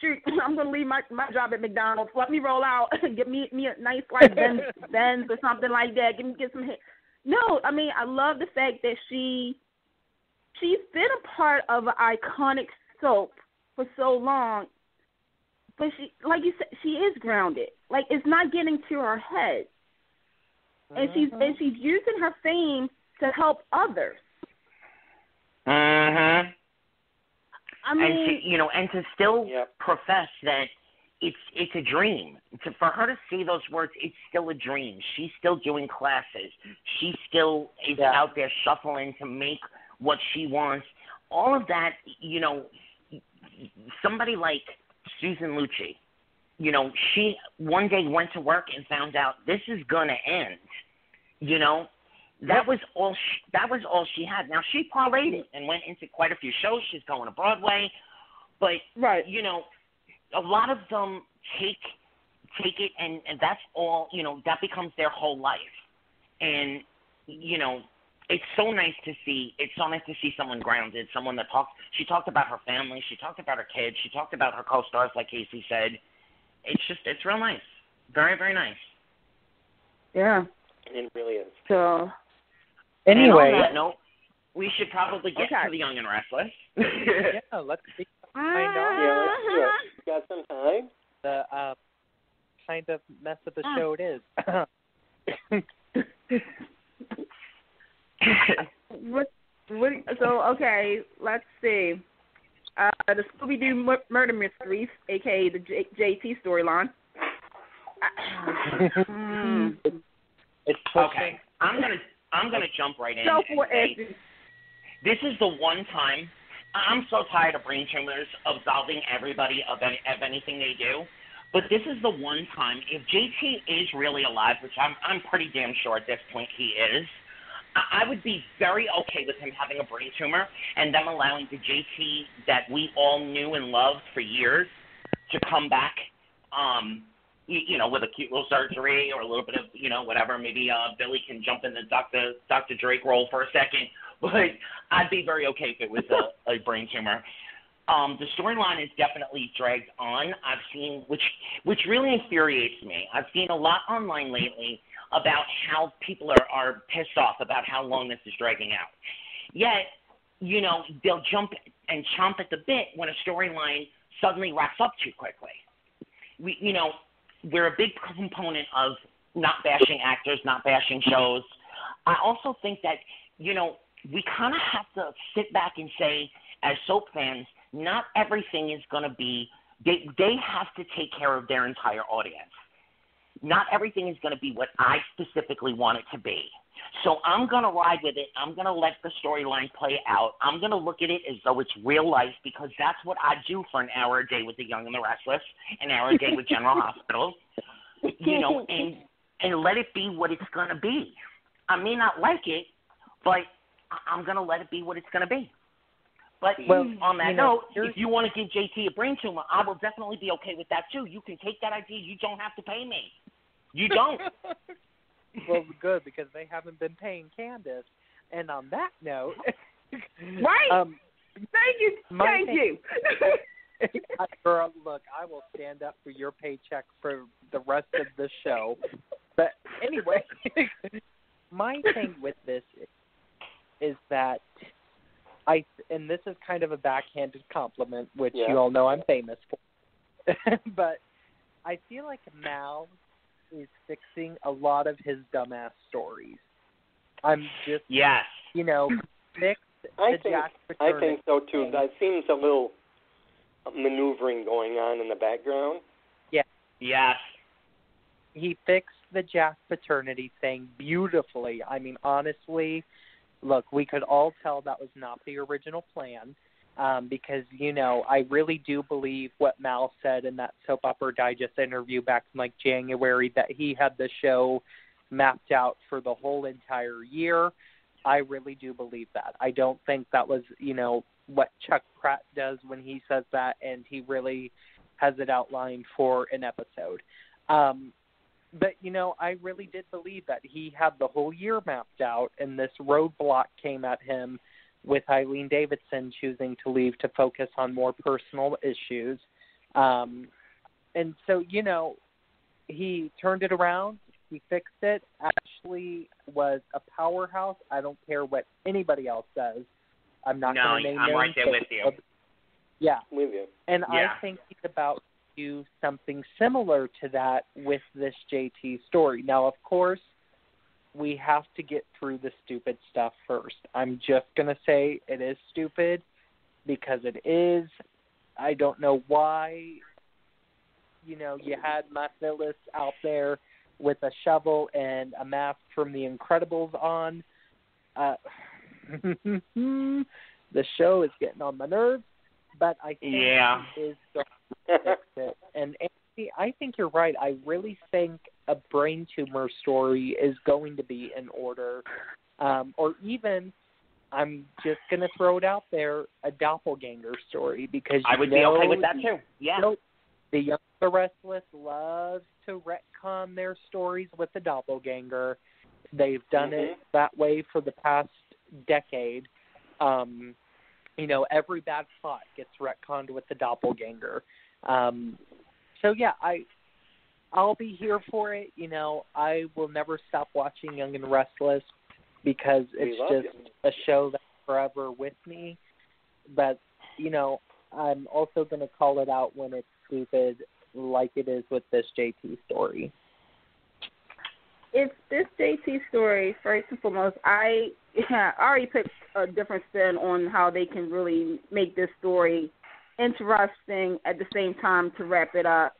Speaker 1: shoot, I'm going to leave my job at McDonald's. Let me roll out and get me a nice, like, Benz or something like that. Get some hit. No, I mean, I love the fact that she's been a part of an iconic soap for so long, but she, like you said, she is grounded. Like, it's not getting to her head. And she's using her fame to help others. I mean,
Speaker 2: and to still profess that it's a dream. For her to say those words, it's still a dream. She's still doing classes. She still is out there shuffling to make what she wants. All of that, somebody like Susan Lucci, she one day went to work and found out this is gonna end. That was all. That was all she had. Now she parlayed it and went into quite a few shows. She's going to Broadway, but a lot of them take it, and that's all. That becomes their whole life. And it's so nice to see. It's so nice to see someone grounded, someone that talks. She talked about her family. She talked about her kids. She talked about her co-stars, like Casey said. It's real nice. Very, very nice.
Speaker 1: Yeah.
Speaker 5: It really is.
Speaker 1: So.
Speaker 4: Anyway,
Speaker 2: and on that note, we should probably get to the Young and Restless.
Speaker 4: Let's see.
Speaker 5: Yeah, let's do it. You got some time?
Speaker 4: The kind of mess of the show it is.
Speaker 1: Okay, let's see. The Scooby-Doo Murder Mysteries, a.k.a. the JT storyline.
Speaker 4: It's
Speaker 2: okay. I'm gonna jump right in and say, this is the one time. I'm so tired of brain tumors absolving everybody of anything they do, but this is the one time, if JT is really alive, which I'm pretty damn sure at this point he is, I would be very okay with him having a brain tumor and them allowing the JT that we all knew and loved for years to come back, with a cute little surgery or a little bit of, whatever. Maybe Billy can jump in the Dr. Drake role for a second. But I'd be very okay if it was a brain tumor. The storyline is definitely dragged on. I've seen, which really infuriates me. I've seen a lot online lately about how people are pissed off about how long this is dragging out. Yet, they'll jump and chomp at the bit when a storyline suddenly wraps up too quickly. We're a big component of not bashing actors, not bashing shows. I also think that, we kind of have to sit back and say, as soap fans, not everything is going to be, they have to take care of their entire audience. Not everything is going to be what I specifically want it to be. So I'm going to ride with it. I'm going to let the storyline play out. I'm going to look at it as though it's real life because that's what I do for an hour a day with the Young and the Restless, an hour a day with General Hospital, and let it be what it's going to be. I may not like it, but I'm going to let it be what it's going to be. But on that note, if you want to give JT a brain tumor, I will definitely be okay with that too. You can take that idea. You don't have to pay me. You don't.
Speaker 4: Well, good, because they haven't been paying Candice. And on that note,
Speaker 1: right? Thank you.
Speaker 4: Girl, look, I will stand up for your paycheck for the rest of the show. But anyway, my thing with this is that and this is kind of a backhanded compliment, which you all know I'm famous for. But I feel like Mal is fixing a lot of his dumbass stories. I'm just, fixed Jack
Speaker 5: I think so too. That seems a little maneuvering going on in the background.
Speaker 4: Yeah.
Speaker 2: Yes.
Speaker 4: He fixed the Jack paternity thing beautifully. I mean, honestly, look, we could all tell that was not the original plan. Because, I really do believe what Mal said in that Soap Opera Digest interview back in, January, that he had the show mapped out for the whole entire year. I really do believe that. I don't think that was, what Chuck Pratt does when he says that, and he really has it outlined for an episode. But, I really did believe that he had the whole year mapped out, and this roadblock came at him with Eileen Davidson choosing to leave to focus on more personal issues. And so, he turned it around. He fixed it. Ashley was a powerhouse. I don't care what anybody else says. I'm not going to name names.
Speaker 2: I'm right there with you.
Speaker 4: Yeah.
Speaker 5: With you.
Speaker 4: And I think he's about to do something similar to that with this JT story. Now, of course, we have to get through the stupid stuff first. I'm just going to say it is stupid because it is. I don't know why, you had Phyllis out there with a shovel and a mask from The Incredibles on. The show is getting on my nerves, but I think it is going to fix it. And I think you're right. I really think a brain tumor story is going to be in order. Or even, I'm just going to throw it out there, a doppelganger story. Because
Speaker 2: I would be okay with that too. Yeah.
Speaker 4: The Young and the Restless loves to retcon their stories with the doppelganger. They've done it that way for the past decade. Every bad plot gets retconned with the doppelganger. So, yeah, I'll be here for it. I will never stop watching Young and Restless because it's just a show that's forever with me. But, I'm also going to call it out when it's stupid like it is with this JT story.
Speaker 1: It's this JT story, first and foremost, I already put a different spin on how they can really make this story interesting at the same time to wrap it up.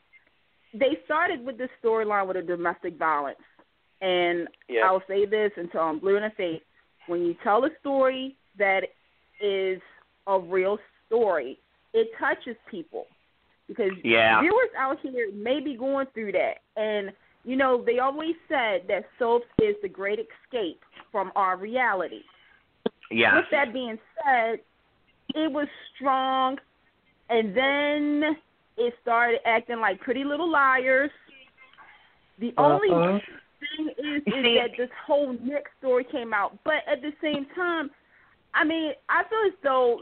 Speaker 1: They started with this storyline with a domestic violence. And I'll say this until I'm blue in the face. When you tell a story that is a real story, it touches people. Because viewers out here may be going through that. And, they always said that soaps is the great escape from our reality.
Speaker 2: Yeah.
Speaker 1: With that being said, it was strong, and then it started acting like Pretty Little Liars. The only thing is that this whole Nick story came out. But at the same time, I mean, I feel as though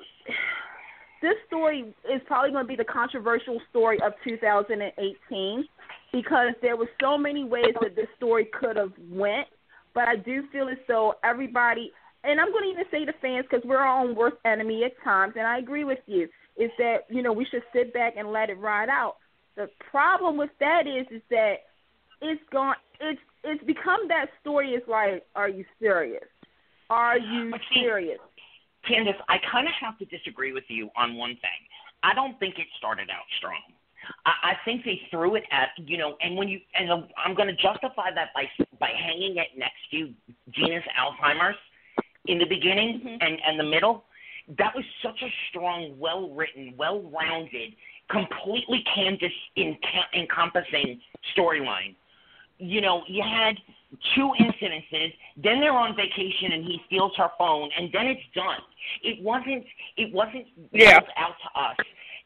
Speaker 1: this story is probably going to be the controversial story of 2018 because there were so many ways that this story could have went. But I do feel as though everybody, and I'm going to even say the fans because we're our own worst enemy at times, and I agree with you, is that, we should sit back and let it ride out. The problem with that is that it's become that story is like, are you serious? Are you serious?
Speaker 2: Candice, I kind of have to disagree with you on one thing. I don't think it started out strong. I think they threw it at, and I'm going to justify that by hanging it next to Gina's Alzheimer's in the beginning and the middle. That was such a strong, well-written, well-rounded, completely Candice encompassing storyline. You had two incidences, then they're on vacation and he steals her phone, and then it's done. It wasn't built out to us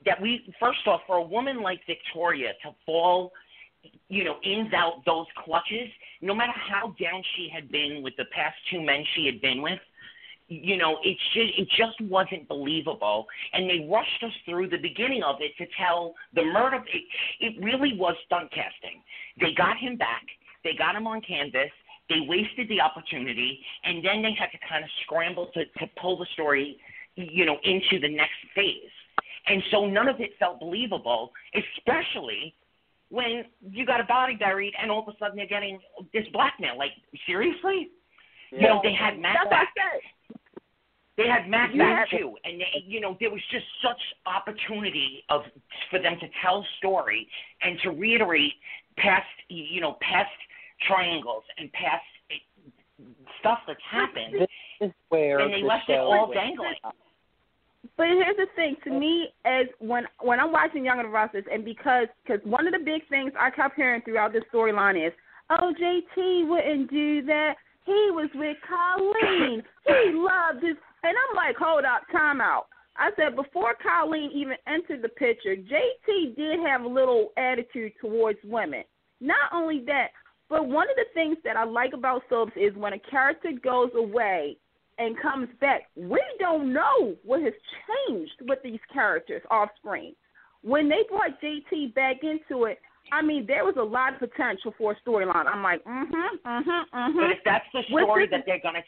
Speaker 2: that first off, for a woman like Victoria to fall, in those clutches, no matter how down she had been with the past two men she had been with, it just wasn't believable. And they rushed us through the beginning of it to tell the murder. It really was stunt casting. They got him back. They got him on canvas. They wasted the opportunity, and then they had to kind of scramble to pull the story, into the next phase. And so none of it felt believable, especially when you got a body buried and all of a sudden they're getting this blackmail. Like, seriously?
Speaker 5: Yeah.
Speaker 2: They had Matt back. They had Matt back too, and there was just such opportunity for them to tell story and to reiterate past triangles and past stuff that's happened.
Speaker 4: This is where
Speaker 2: and they left it all dangling.
Speaker 1: But here's the thing, to me, as when I'm watching Young and the Restless, and because one of the big things I kept hearing throughout this storyline is, oh, JT wouldn't do that. He was with Colleen. He loved this. And I'm like, hold up, time out. I said, before Colleen even entered the picture, JT did have a little attitude towards women. Not only that, but one of the things that I like about soaps is when a character goes away and comes back, we don't know what has changed with these characters off screen. When they brought JT back into it, I mean, there was a lot of potential for a storyline. I'm like,
Speaker 2: But if that's the story that they're going to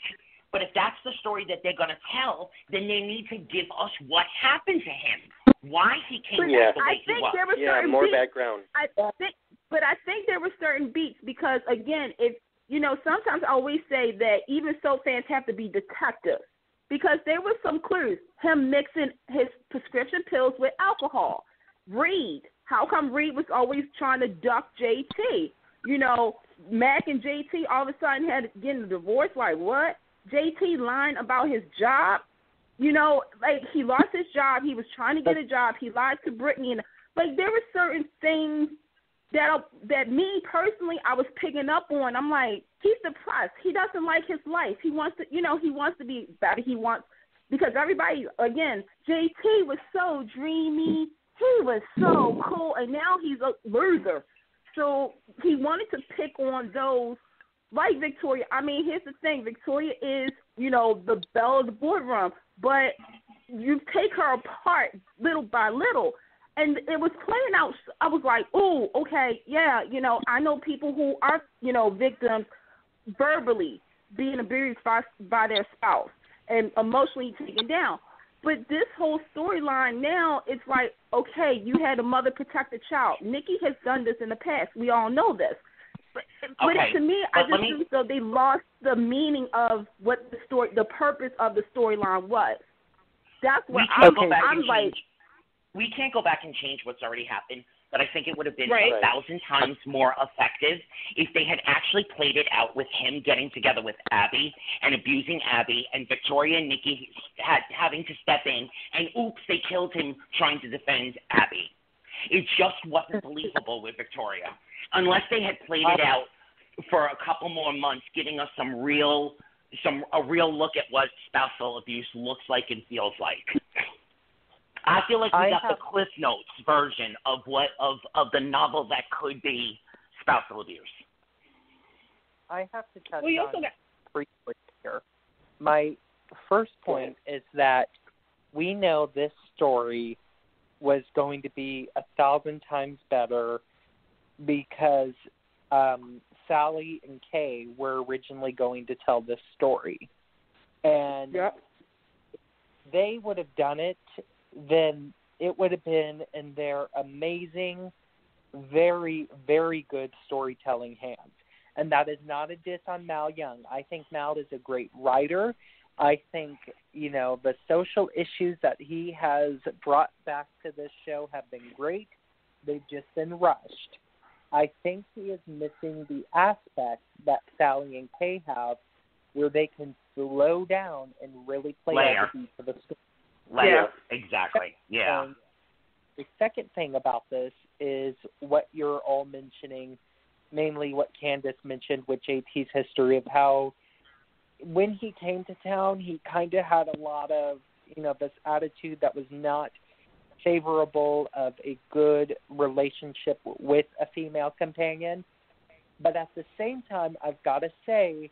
Speaker 2: But if that's the story that they're going to tell, then they need to give us what happened to him, why he came back the way he was.
Speaker 5: Yeah, more
Speaker 1: beats.
Speaker 5: background.
Speaker 1: I think there were certain beats because, again, sometimes I always say that even soap fans have to be detectives because there were some clues. Him mixing his prescription pills with alcohol. Reed. How come Reed was always trying to duck JT? Mac and JT all of a sudden had to get a divorce. Like, what? JT lying about his job, he lost his job. He was trying to get a job. He lied to Brittany, and there were certain things that me personally I was picking up on. I'm like, he's depressed. He doesn't like his life. He wants to, he wants to be better. Because everybody, again, JT was so dreamy. He was so cool, and now he's a loser. So he wanted to pick on those. Like Victoria, I mean, here's the thing. Victoria is, the belle of the boardroom, but you take her apart little by little, and it was playing out. I was like, oh, okay, yeah, I know people who are, victims verbally being abused by their spouse and emotionally taken down. But this whole storyline now, it's like, okay, you had a mother protect a child. Nikki has done this in the past. We all know this. But to me, I just think so they lost the meaning of what the purpose of the storyline was. That's what I'm like.
Speaker 2: We can't go back and change what's already happened, but I think it would have been 1,000 times more effective if they had actually played it out with him getting together with Abby and abusing Abby, and Victoria and Nikki having to step in, and oops, they killed him trying to defend Abby. It just wasn't believable with Victoria. Unless they had played it out for a couple more months, giving us a real look at what spousal abuse looks like and feels like. I feel like we got the Cliff Notes version of the novel that could be spousal abuse.
Speaker 4: I have to touch on briefly here. My first point is that we know this story was going to be 1,000 times better because Sally and Kay were originally going to tell this story. And they would have done it, then it would have been in their amazing, very, very good storytelling hands. And that is not a diss on Mal Young. I think Mal is a great writer. I think, the social issues that he has brought back to this show have been great. They've just been rushed. I think he is missing the aspect that Sally and Kay have, where they can slow down and really play out the beats of the story.
Speaker 2: Yeah, exactly. Yeah.
Speaker 4: And the second thing about this is what you're all mentioning, mainly what Candice mentioned with JT's history of how when he came to town, he kind of had a lot of, this attitude that was not favorable of a good relationship with a female companion. But at the same time, I've got to say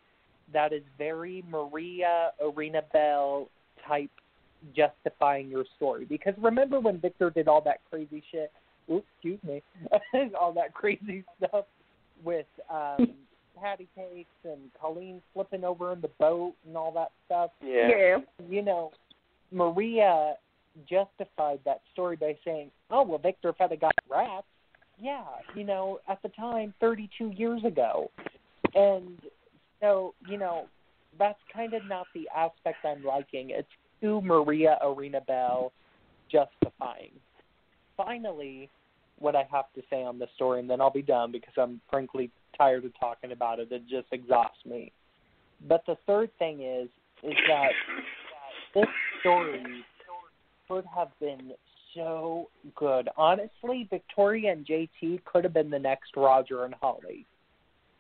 Speaker 4: that is very Maria Arena Bell type justifying your story. Because remember when Victor did all that crazy shit? Oops, excuse me. All that crazy stuff with patty cakes and Colleen flipping over in the boat and all that stuff.
Speaker 5: Yeah.
Speaker 4: Maria justified that story by saying, oh, well, Victor fed a guy rats. Yeah, at the time, 32 years ago. And so, that's kind of not the aspect I'm liking. It's too Maria Arena Bell justifying. Finally, what I have to say on this story, and then I'll be done because I'm frankly tired of talking about it. It just exhausts me. But the third thing is that this story could have been so good. Honestly, Victoria and JT could have been the next Roger and Holly.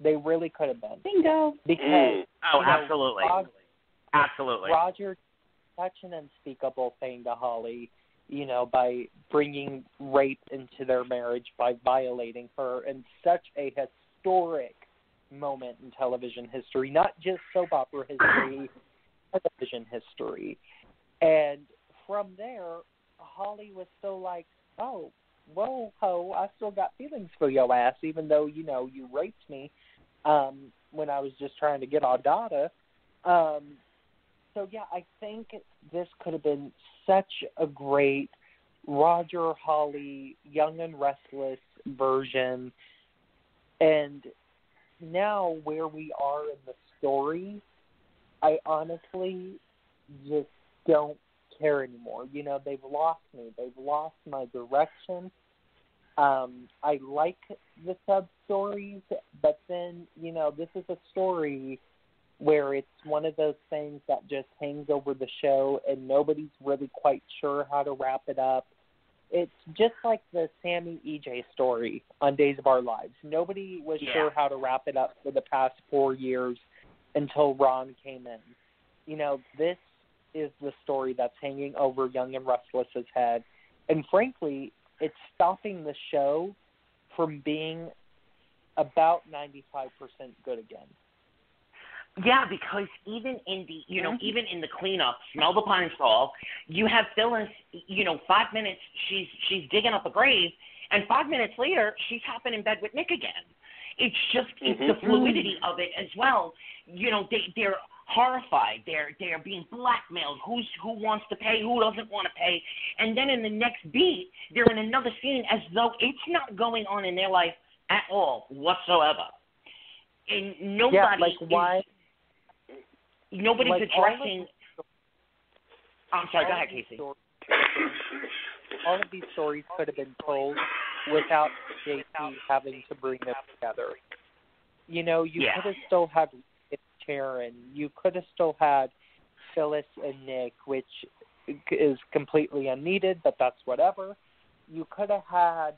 Speaker 4: They really could have been.
Speaker 1: Bingo.
Speaker 4: Because
Speaker 2: absolutely. Absolutely.
Speaker 4: Roger did such an unspeakable thing to Holly, by bringing rape into their marriage, by violating her, in such a historic moment in television history, not just soap opera history, television history. And from there, Holly was still like, oh, whoa, ho, I still got feelings for your ass, even though, you raped me when I was just trying to get our daughter. So, yeah, I think this could have been such a great Roger, Holly, Young and Restless version. And now where we are in the story, I honestly just don't care anymore. They've lost me. They've lost my direction. I like the sub-stories, but then, this is a story where it's one of those things that just hangs over the show and nobody's really quite sure how to wrap it up. It's just like the Sammy EJ story on Days of Our Lives. Nobody was sure how to wrap it up for the past 4 years until Ron came in. This is the story that's hanging over Young and Restless's head. And frankly, it's stopping the show from being about 95% good again.
Speaker 2: Yeah, because even in the, even in the cleanup, Smell the Pine Sol, you have Phyllis, 5 minutes, she's digging up a grave, and 5 minutes later, she's hopping in bed with Nick again. It's just it's the fluidity of it as well. They're horrified. They're being blackmailed. Who wants to pay? Who doesn't want to pay? And then in the next beat, they're in another scene as though it's not going on in their life at all whatsoever. And nobody
Speaker 4: why?
Speaker 2: Nobody's addressing. I'm sorry. Go ahead, Casey.
Speaker 4: All of these stories could have been told without JT having to bring them together. You could have still had Sharon. You could have still had Phyllis and Nick, which is completely unneeded, but that's whatever. You could have had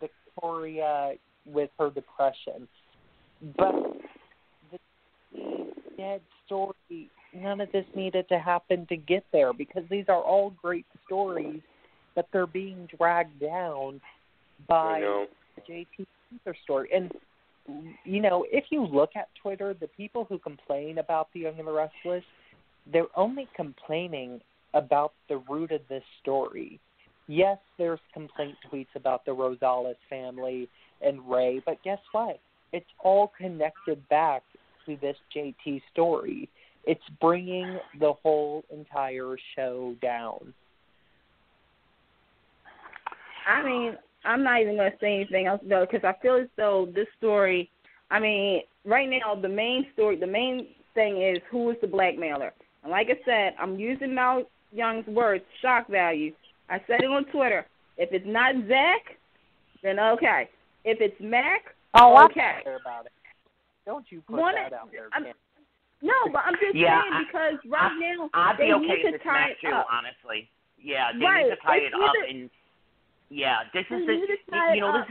Speaker 4: Victoria with her depression. But the dead story, none of this needed to happen to get there because these are all great stories, but they're being dragged down by the JT story. And if you look at Twitter, the people who complain about the Young and the Restless, they're only complaining about the root of this story. Yes, there's complaint tweets about the Rosales family and Ray, but guess what? It's all connected back to this JT story. It's bringing the whole entire show down.
Speaker 1: I mean, I'm not even going to say anything else, though, because I feel as though this story, right now, the main thing is who is the blackmailer. And like I said, I'm using Mal Young's words, shock value. I said it on Twitter. If it's not Zach, then okay. If it's Mac,
Speaker 4: okay.
Speaker 1: I don't
Speaker 4: care about it. Don't you put that out there, Ken.
Speaker 1: No, but I'm just saying because now
Speaker 2: I'd
Speaker 1: they
Speaker 2: be okay
Speaker 1: need
Speaker 2: if
Speaker 1: to
Speaker 2: it's
Speaker 1: tie
Speaker 2: Mac
Speaker 1: it
Speaker 2: too,
Speaker 1: up.
Speaker 2: honestly. Yeah, they
Speaker 1: right.
Speaker 2: need to tie it up
Speaker 1: either,
Speaker 2: and. Yeah, this is
Speaker 1: this
Speaker 2: is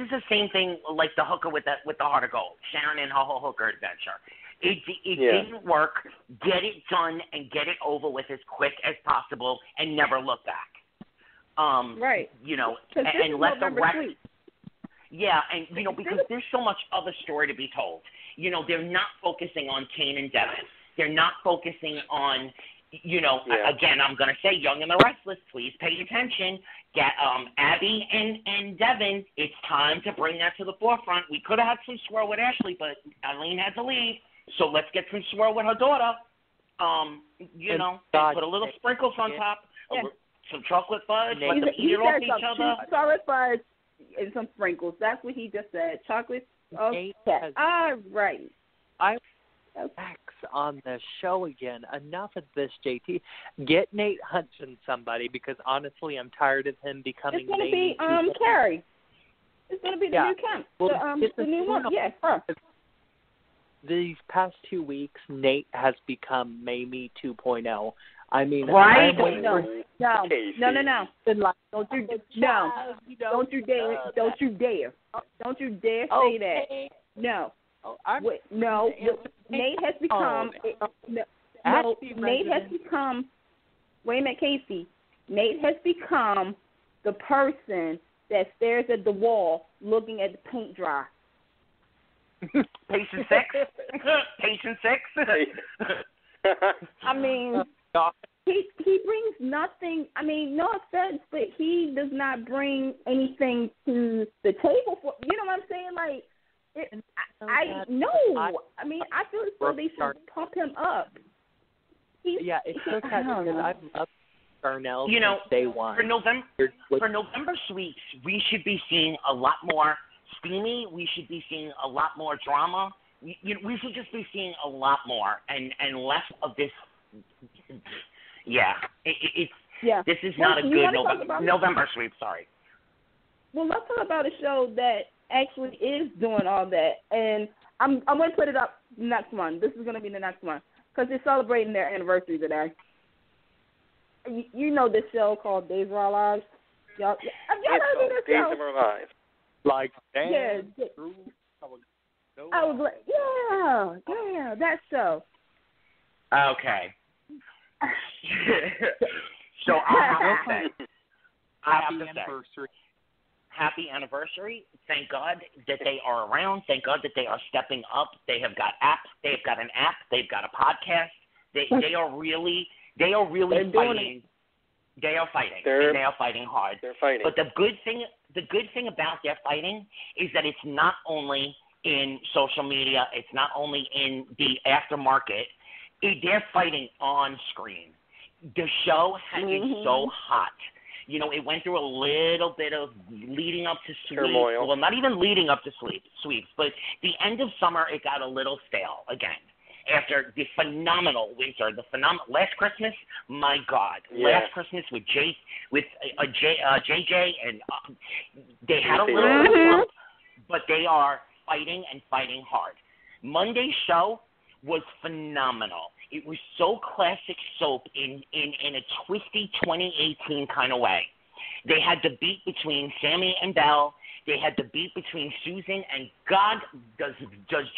Speaker 2: the same thing like the hooker with the Heart of Gold, Sharon and her whole hooker adventure. It didn't work. Get it done and get it over with as quick as possible and never look back.
Speaker 1: Right.
Speaker 2: And let the rest. Yeah, and because there's so much other story to be told. They're not focusing on Kane and Devin. They're not focusing on. Again, I'm going to say Young and the Restless, please pay attention. Get Abby and Devin, it's time to bring that to the forefront. We could have had some swirl with Ashley, but Eileen had to leave. So let's get some swirl with her daughter. Put a little sprinkles on top, some chocolate fudge, let them eat it off each other.
Speaker 1: Chocolate fudge and some sprinkles. That's what he just said. Chocolate. Okay. All right.
Speaker 4: Max on the show again. Enough of this, JT. Get Nate Hudson somebody because honestly, I'm tired of him becoming.
Speaker 1: It's going to be Carrie. It's going to be the new Kemp.
Speaker 4: Well,
Speaker 1: the new one. Yeah, her.
Speaker 4: These past 2 weeks, Nate has become Mamie 2.0. I mean,
Speaker 2: right?
Speaker 1: No. Don't you dare say that. No. Nate has become. Nate has become. Wait a minute, Casey. Nate has become the person that stares at the wall, looking at the paint dry.
Speaker 2: Patient 6. Patient 6.
Speaker 1: I mean, he brings nothing. I mean, no offense, but he does not bring anything to the table. For you know what I'm saying? Like. I mean, I feel as though they should pump him up.
Speaker 4: It's so sad because I've loved Darnell since day one.
Speaker 2: For November sweeps, we should be seeing a lot more steamy. We should be seeing a lot more drama. We should just be seeing a lot more and less of this. This is not a good November sweep. Sorry.
Speaker 1: Well, let's talk about a show that actually is doing all that, and I'm going to put it up next one. This is going to be the next one because they're celebrating their anniversary today. You know this show called Days of Our Lives? Y'all heard of this show?
Speaker 5: Days of Our Lives.
Speaker 4: Like
Speaker 1: I was like, yeah, that show.
Speaker 2: Okay. So I have to say, happy anniversary. Thank God that they are around. Thank God that they are stepping up. They have got apps. They've got an app. They've got a podcast. They are really fighting. They are fighting. And they are fighting hard.
Speaker 5: They're fighting.
Speaker 2: But the good thing about their fighting is that it's not only in social media. It's not only in the aftermarket. They're fighting on screen. The show has been so hot. It went through a little bit of leading up to sweeps.
Speaker 5: Turmoil.
Speaker 2: Well, not even leading up to sweeps, but the end of summer, it got a little stale again. After the phenomenal winter, last Christmas, my God, last Christmas with JJ, and they had a little slump, but they are fighting and fighting hard. Monday's show was phenomenal. It was so classic soap in a twisty 2018 kind of way. They had the beat between Sammy and Belle. They had the beat between Susan and God. Does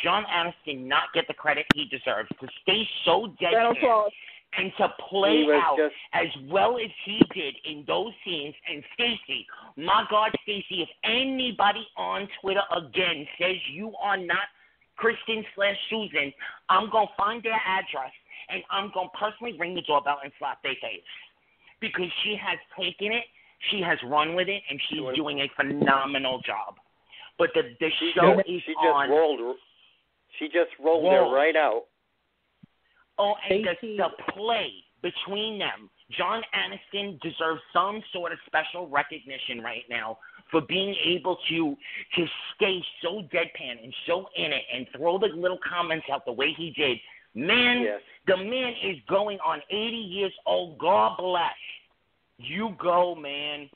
Speaker 2: John Aniston not get the credit he deserves to stay so deadpan and to play out as well as he did in those scenes? And Stacey, my God, Stacey, if anybody on Twitter again says you are not Kristen/Susan, I'm going to find their address and I'm going to personally ring the doorbell and slap their face. Because she has taken it, she has run with it, and she's doing a phenomenal job. But the show is on.
Speaker 5: She just rolled there right out.
Speaker 2: Oh, and the play between them. John Aniston deserves some sort of special recognition right now for being able to stay so deadpan and so in it and throw the little comments out the way he did. Man, the man is going on 80 years old. God bless. You go, man.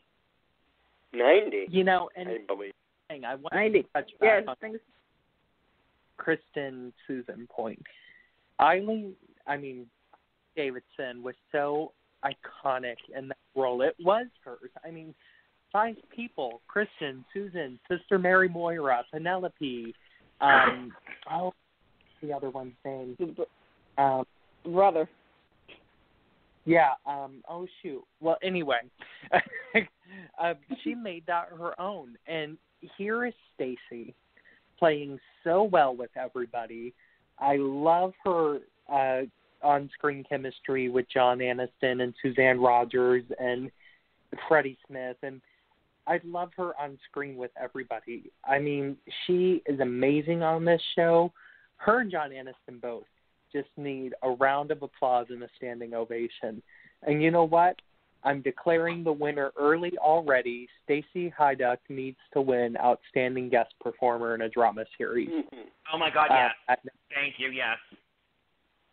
Speaker 5: 90.
Speaker 4: And
Speaker 5: I believe.
Speaker 4: thing. I want to touch back on Kristen Susan point. Davidson was so iconic in that role. It was hers. I mean, 5 people: Kristen, Susan, Sister Mary Moira, Penelope. The other one's name.
Speaker 1: Brother.
Speaker 4: Yeah. Oh shoot. Well, anyway, she made that her own, and here is Stacy playing so well with everybody. I love her on-screen chemistry with John Aniston and Suzanne Rogers and Freddie Smith, and I love her on screen with everybody. I mean, she is amazing on this show. Her and John Aniston both just need a round of applause and a standing ovation. And you know what? I'm declaring the winner early already. Stacey Hyduck needs to win Outstanding Guest Performer in a Drama Series.
Speaker 2: Oh, my God, yes. Thank you, yes.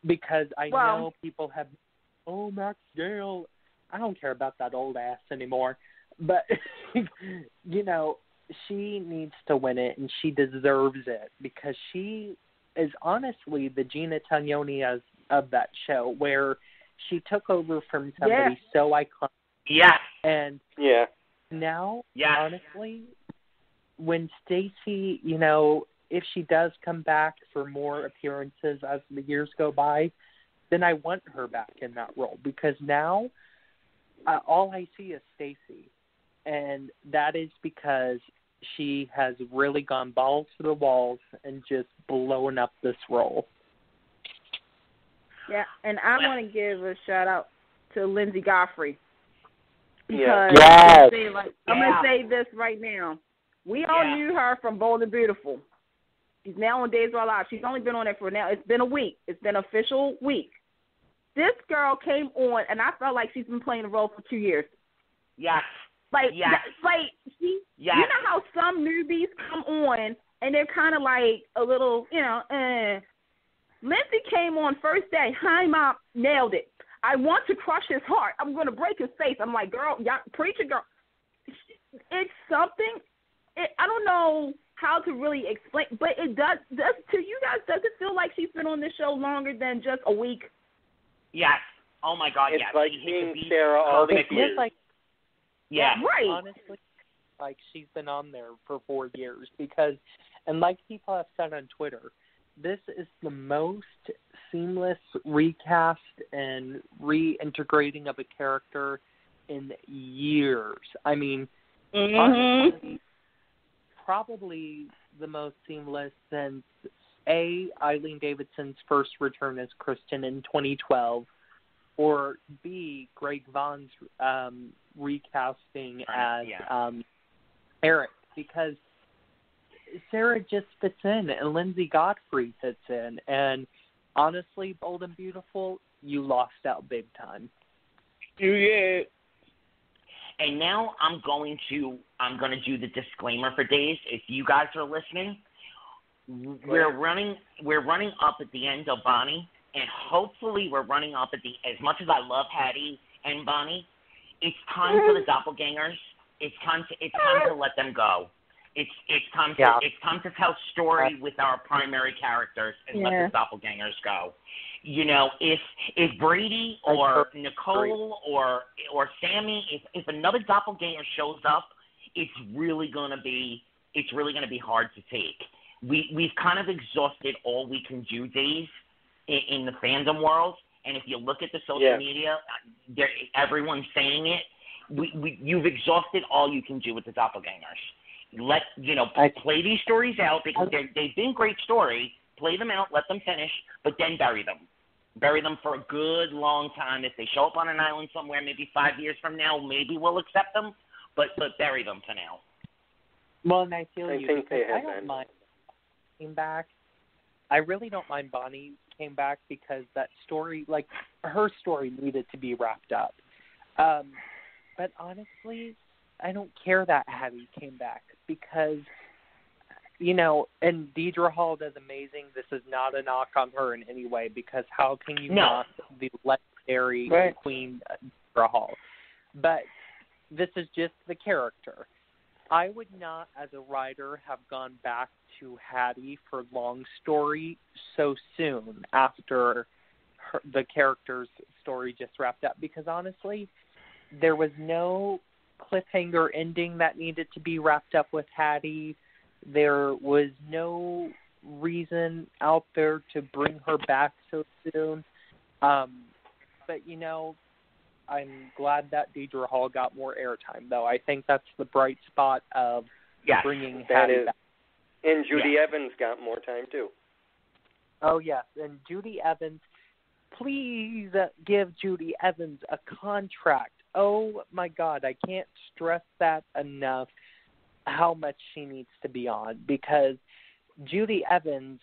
Speaker 4: Because I know people have, Max Gale. I don't care about that old ass anymore. But, you know, she needs to win it, and she deserves it because she is honestly the Gina Tognoni of that show, where she took over from somebody so iconic.
Speaker 2: Yeah.
Speaker 4: And now, honestly, when Stacey, you know, if she does come back for more appearances as the years go by, then I want her back in that role because now all I see is Stacey. And that is because she has really gone balls to the walls and just blown up this role.
Speaker 1: Yeah, and I want to give a shout-out to Lindsay Godfrey. Because I'm going to say this right now. We all knew her from Bold and Beautiful. She's now on Days of Our Lives. She's only been on there for now. It's been a week. It's been an official week. This girl came on, and I felt like she's been playing the role for 2 years.
Speaker 2: Yes.
Speaker 1: You know how some newbies come on, and they're kind of like a little, Lindsay came on first day. Hi, Mom. Nailed it. I want to crush his heart. I'm going to break his face. I'm like, girl, preach it, girl. It's something. I don't know how to really explain, but it does to you guys, does it feel like she's been on this show longer than just a week?
Speaker 2: Yes. Oh, my God,
Speaker 5: it's
Speaker 2: yes.
Speaker 5: It's like seeing Sarah all the years.
Speaker 1: Right.
Speaker 4: Honestly, like she's been on there for 4 years because, and like people have said on Twitter, this is the most seamless recast and reintegrating of a character in years. I mean, honestly, probably the most seamless since Eileen Davidson's first return as Kristen in 2012, or B, Greg Vaughn's recasting as Eric, because Sarah just fits in and Lindsay Godfrey fits in, and honestly, Bold and Beautiful, you lost out big time.
Speaker 2: Yeah. And now I'm going to do the disclaimer for Days. If you guys are listening, we're running up at the end of Bonnie, and hopefully we're running up at as much as I love Hattie and Bonnie, it's time for the doppelgangers. It's time to let them go. It's time to tell story with our primary characters and let the doppelgangers go. You know, if Brady or Nicole or Sammy, if another doppelganger shows up, it's really gonna be hard to take. We've kind of exhausted all we can do, Days, in the fandom world. And if you look at the social media, everyone's saying it. You've exhausted all you can do with the doppelgangers. Play these stories out because they've been great story. Play them out, let them finish, but then bury them. Bury them for a good long time. If they show up on an island somewhere, maybe 5 years from now, maybe we'll accept them, but bury them for now.
Speaker 4: Well, and I think I don't mind came back. I really don't mind Bonnie came back because that story, like her story, needed to be wrapped up. But honestly, I don't care that Hattie came back because, and Deidre Hall does amazing. This is not a knock on her in any way because how can you knock the legendary Queen Deidre Hall? But this is just the character. I would not, as a writer, have gone back to Hattie for Long Story so soon after the character's story just wrapped up, because honestly, there was no cliffhanger ending that needed to be wrapped up with Hattie. There was no reason out there to bring her back so soon. But, you know, I'm glad that Deidre Hall got more airtime, though. I think that's the bright spot of bringing Hattie back.
Speaker 5: And Judy Evans got more time, too.
Speaker 4: Oh, yes. And Judy Evans, please give Judy Evans a contract. Oh, my God. I can't stress that enough, how much she needs to be on. Because Judy Evans,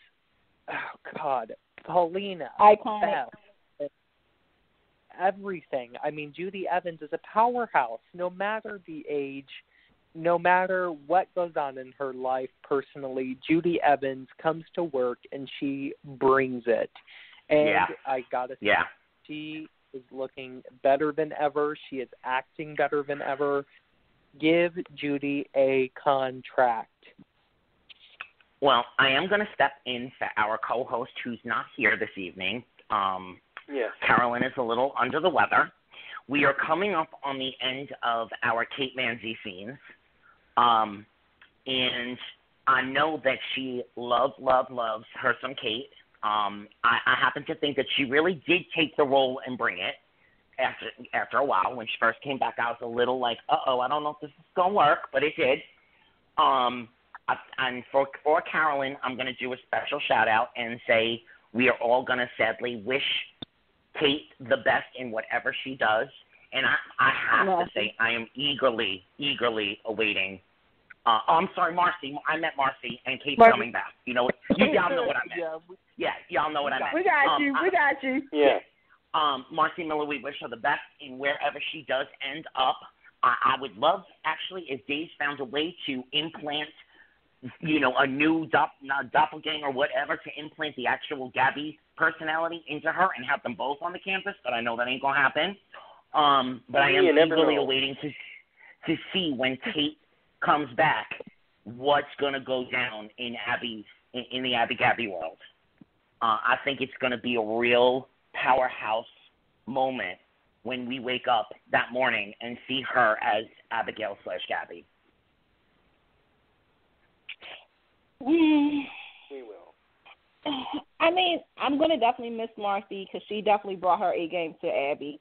Speaker 4: oh, God, Paulina.
Speaker 1: Iconic.
Speaker 4: Beth, everything. I mean, Judy Evans is a powerhouse, no matter the age, no matter what goes on in her life personally. Judy Evans comes to work and she brings it. And I gotta say, she is looking better than ever. She is acting better than ever. Give Judy a contract.
Speaker 2: Well, I am going to step in for our co-host who's not here this evening. Carolyn is a little under the weather. We are coming up on the end of our Kate Manzi scenes. And I know that she loves her some Kate. I happen to think that she really did take the role and bring it after a while. When she first came back, I was a little like, I don't know if this is going to work, but it did. And for Carolyn, I'm going to do a special shout-out and say we are all going to sadly wish Kate the best in whatever she does. And I have to say I am eagerly awaiting. I'm sorry, Marcy. I meant Marcy, and Kate's coming back. You know, y'all know what I meant. Y'all know what I meant.
Speaker 1: We got you.
Speaker 5: Yeah.
Speaker 2: Marcy Miller, we wish her the best in wherever she does end up. I would love, actually, if Dave's found a way to implant, you know, a new doppelganger or whatever to implant the actual Gabby personality into her and have them both on the campus, but I know that ain't going to happen. But I am eagerly awaiting to see when Kate comes back what's going to go down in the Abby Gabby world. I think it's going to be a real powerhouse moment when we wake up that morning and see her as Abigail/Gabby.
Speaker 5: We will.
Speaker 1: I mean, I'm going to definitely miss Marcy because she definitely brought her A game to Abby.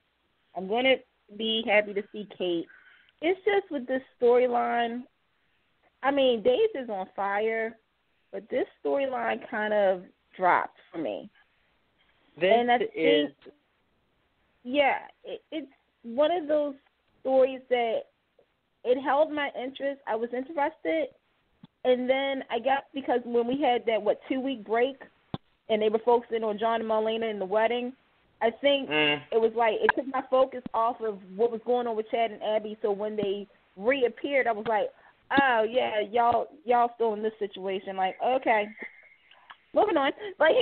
Speaker 1: I'm going to be happy to see Kate. It's just with this storyline, I mean, Days is on fire, but this storyline kind of dropped for me. It's one of those stories that it held my interest. I was interested, and then I guess because when we had that 2-week break, and they were focusing on John and Marlena in the wedding, I think it was like it took my focus off of what was going on with Chad and Abby. So when they reappeared, I was like, oh yeah, y'all still in this situation. Like, okay, moving on. Like,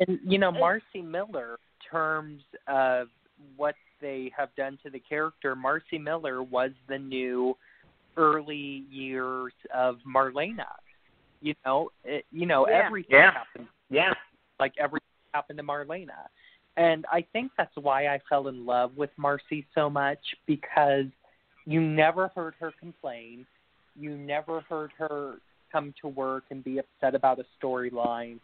Speaker 4: and you know, Marcy Miller, in terms of what they have done to the character, Marcy Miller was the new early years of Marlena. Everything happened. Yeah, like everything happened to Marlena. And I think that's why I fell in love with Marcy so much, because you never heard her complain. You never heard her come to work and be upset about a storyline.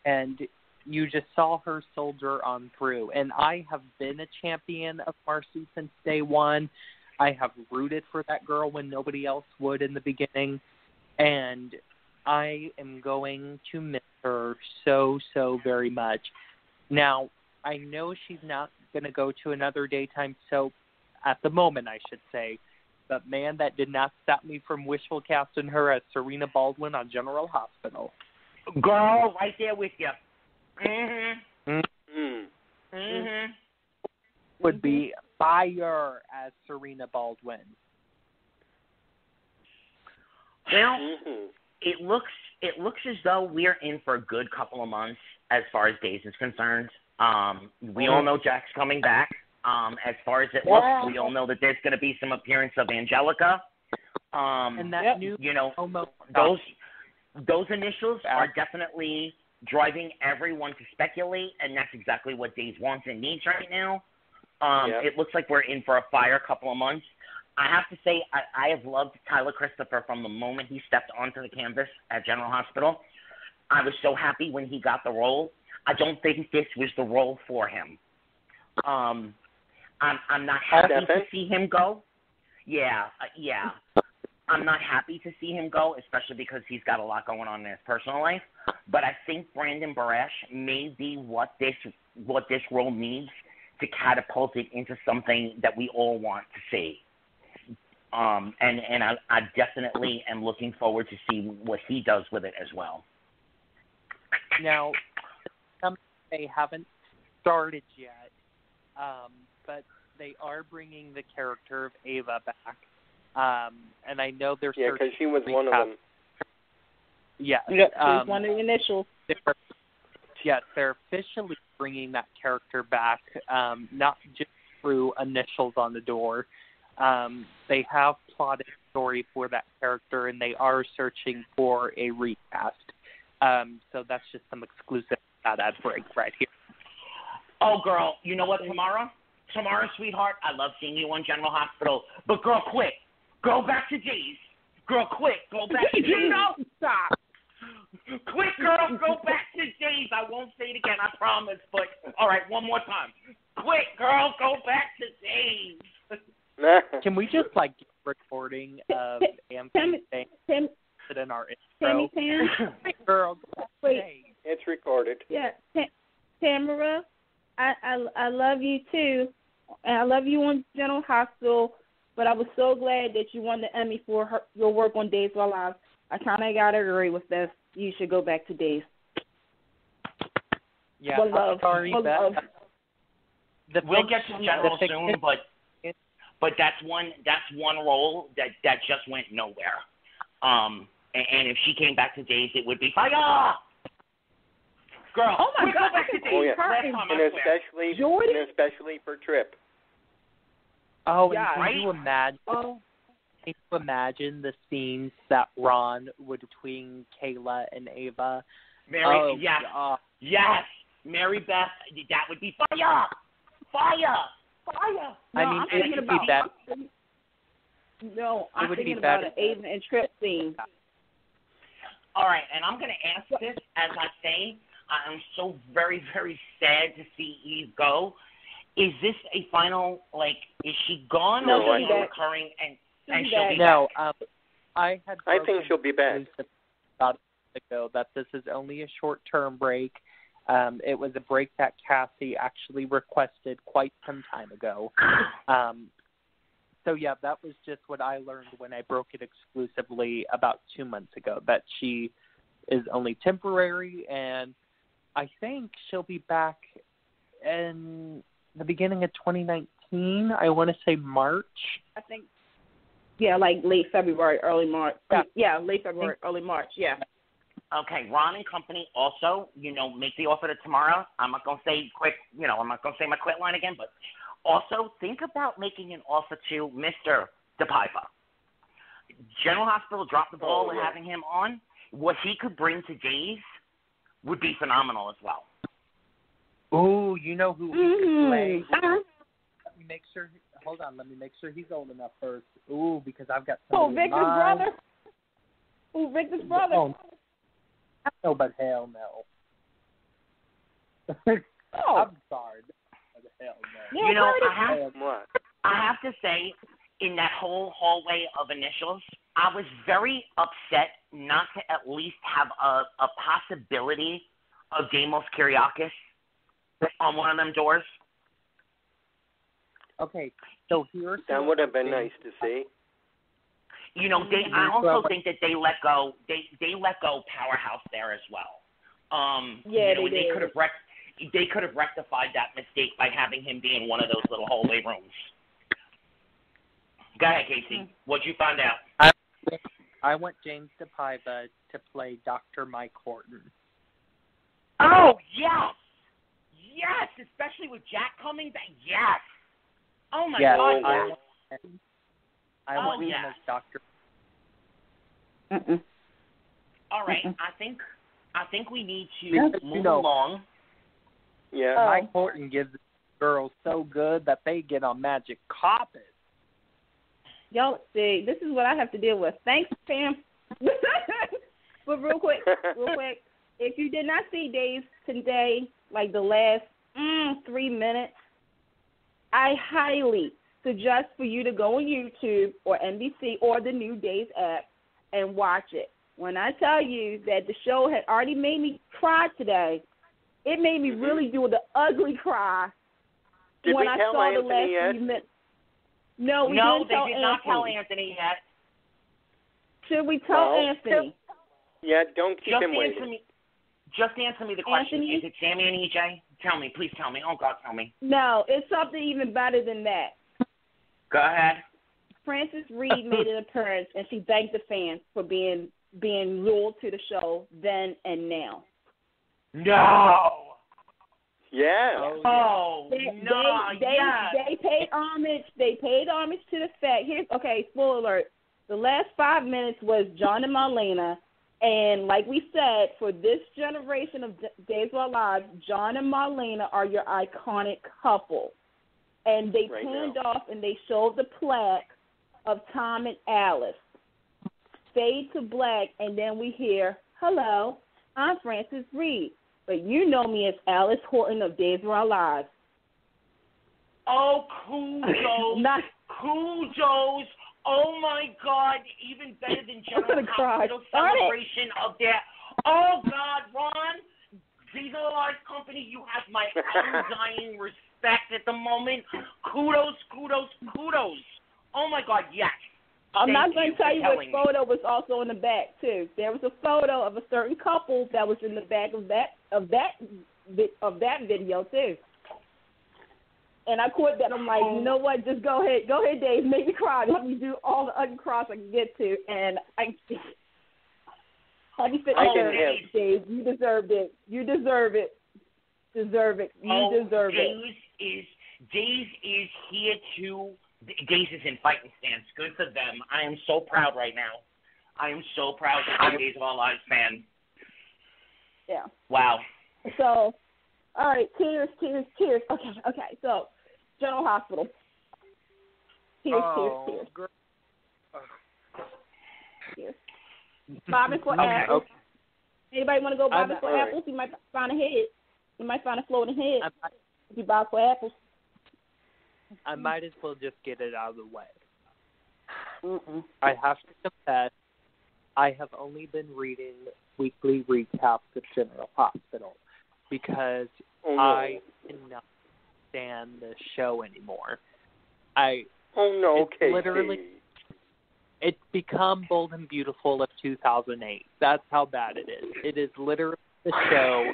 Speaker 4: And you just saw her soldier on through. And I have been a champion of Marcy since day one. I have rooted for that girl when nobody else would in the beginning. And I am going to miss her so, so very much. Now, I know she's not going to go to another daytime soap at the moment, I should say. But, man, that did not stop me from wishful casting her as Serena Baldwin on General Hospital.
Speaker 2: Girl, right there with you.
Speaker 4: Would be fire as Serena Baldwin.
Speaker 2: Well, it looks as though we're in for a good couple of months as far as Days is concerned. We all know Jack's coming back. As far as it looks, we all know that there's going to be some appearance of Angelica.
Speaker 4: And that new
Speaker 2: those initials are definitely driving everyone to speculate, and that's exactly what Days wants and needs right now. It looks like we're in for a fire couple of months. I have to say, I have loved Tyler Christopher from the moment he stepped onto the canvas at General Hospital. I was so happy when he got the role. I don't think this was the role for him. I'm not happy to see him go. Yeah. I'm not happy to see him go, especially because he's got a lot going on in his personal life. But I think Brandon Barash may be what this role needs to catapult it into something that we all want to see. And I definitely am looking forward to see what he does with it as well.
Speaker 4: Now, they haven't started yet, but they are bringing the character of Ava back. And I know they're
Speaker 5: because she was one of them.
Speaker 4: Yeah.
Speaker 1: She was one of the initials.
Speaker 4: They're officially bringing that character back, not just through initials on the door. They have plotted a story for that character, and they are searching for a recast. So that's just some exclusive ad break right here.
Speaker 2: Oh, girl, you know what, Tamara, sweetheart, I love seeing you on General Hospital. But, girl, quick, go back to Days. Girl, quick, go back to Days.
Speaker 1: Stop.
Speaker 2: Quick, girl, go back to Days. I won't say it again, I promise. But, all right, one more time. Quick, girl, go back to Days.
Speaker 4: Can we just, get recording of Anthony saying it in our intro? Girl, go back to Days.
Speaker 5: It's recorded.
Speaker 1: Yeah, Tamara, I love you too, and I love you on General Hospital. But I was so glad that you won the Emmy for your work on Days of Our Lives. I kind of got to agree with this. You should go back to Days.
Speaker 4: Yeah, I'm sorry,
Speaker 2: we'll get to General soon, but that's one role that just went nowhere. And if she came back to Days, it would be fire. Girl,
Speaker 1: oh my God,
Speaker 2: go back to Days.
Speaker 5: Oh, yeah.
Speaker 2: And
Speaker 5: especially for Trip.
Speaker 4: Oh, yeah, and can you imagine the scenes that Ron would between Kayla and Ava?
Speaker 2: Mary, yes, Mary Beth, that would be fire.
Speaker 1: No, I'm thinking about an Ava and Trip scene.
Speaker 2: All right, and I'm going to ask this as I say. I'm so very, very sad to see Eve go. Is this a final, is she gone or is she recurring and she'll be back?
Speaker 4: I
Speaker 5: think she'll be back.
Speaker 4: About a month ago that this is only a short-term break. It was a break that Cassie actually requested quite some time ago. So, that was just what I learned when I broke it exclusively about 2 months ago, that she is only temporary, and I think she'll be back in the beginning of 2019. I want to say March.
Speaker 1: I think, late February, early March. Yeah, late February, early March, yeah.
Speaker 2: Okay, Ron and company also, make the offer to tomorrow. I'm not going to say I'm not going to say my quit line again, but also think about making an offer to Mr. DePaiva. General Hospital dropped the ball with having him on. What he could bring to Days would be phenomenal as well.
Speaker 4: Ooh, you know who he could play? Let me make sure. Hold on, let me make sure he's old enough first. Ooh, because I've got somebody in mind.
Speaker 1: Victor's brother?
Speaker 4: Oh, no, but hell no. I'm sorry. But hell no.
Speaker 2: I have to say, in that whole hallway of initials, I was very upset not to at least have a possibility of Deimos Kyriakis on one of them doors.
Speaker 4: Okay, so here's
Speaker 5: that would have been nice to see.
Speaker 2: I also think that they let go. They let go Powerhouse there as well. They could have rectified that mistake by having him be in one of those little hallway rooms. Go ahead, Casey. What'd you find out?
Speaker 4: I want James DePaiva to play Dr. Mike Horton.
Speaker 2: Oh, yes! Yes, especially with Jack coming back. Yes. Oh, my God.
Speaker 4: I want him as Dr.
Speaker 1: Mm-mm.
Speaker 2: All right, I think we need to move along.
Speaker 5: Yeah.
Speaker 4: Mike Horton gives the girls so good that they get on magic carpet.
Speaker 1: Y'all, see, this is what I have to deal with. Thanks, Pam. But real quick, if you did not see Days today, like the last 3 minutes, I highly suggest for you to go on YouTube or NBC or the new Days app and watch it. When I tell you that the show had already made me cry today, it made me really do the ugly cry when I saw the last 3 minutes. No, we didn't tell Anthony. No, they did not tell Anthony yet. Should we tell Anthony?
Speaker 5: Yeah, don't keep him waiting.
Speaker 2: Just answer me the question. Anthony? Is it Sammy and EJ? Tell me. Please tell me. Oh, God, tell me.
Speaker 1: No, it's something even better than that.
Speaker 2: Go ahead.
Speaker 1: Frances Reed made an appearance, and she thanked the fans for being loyal to the show then and now.
Speaker 2: No.
Speaker 5: Yeah.
Speaker 2: Oh,
Speaker 1: They paid homage. They paid homage to the fact. Spoiler alert. The last 5 minutes was John and Marlena, and like we said, for this generation of Days of Our Lives, John and Marlena are your iconic couple. And they panned off and they showed the plaque of Tom and Alice. Fade to black, and then we hear, "Hello, I'm Frances Reed, but you know me as Alice Horton of Days of Our Lives."
Speaker 2: Oh, kudos. Kudos. Oh, my God. Even better than General Hospital celebration of that. Oh, God, Ron, Days of Our Lives Company, you have my undying respect at the moment. Kudos. Oh, my God, yes.
Speaker 1: I'm not going to tell you what photo was also in the back, too. There was a photo of a certain couple that was in the back of that video, too. And I caught that. I'm like, you know what? Just go ahead, Dave. Make me cry. Let me do all the ugly cross I can get to. And Dave, you deserved it. You deserve it. You deserve it.
Speaker 2: Days is here to. Days is in fighting stance. Good for them. I am so proud right now. I am so proud to be a Days of Our Lives fan.
Speaker 1: Yeah.
Speaker 2: Wow.
Speaker 1: So, all right, tears. Okay, so, General Hospital. Tears. Tears. Bobbing for apples. Okay. Anybody want to go bobbing for apples? You might find a head. You might find a floating head if you bob for apples.
Speaker 4: I might as well just get it out of the way.
Speaker 1: Mm-mm.
Speaker 4: I have to confess, I have only been reading weekly recaps of General Hospital because I cannot stand this show anymore. Literally, it's become Bold and Beautiful of 2008. That's how bad it is. It is literally the show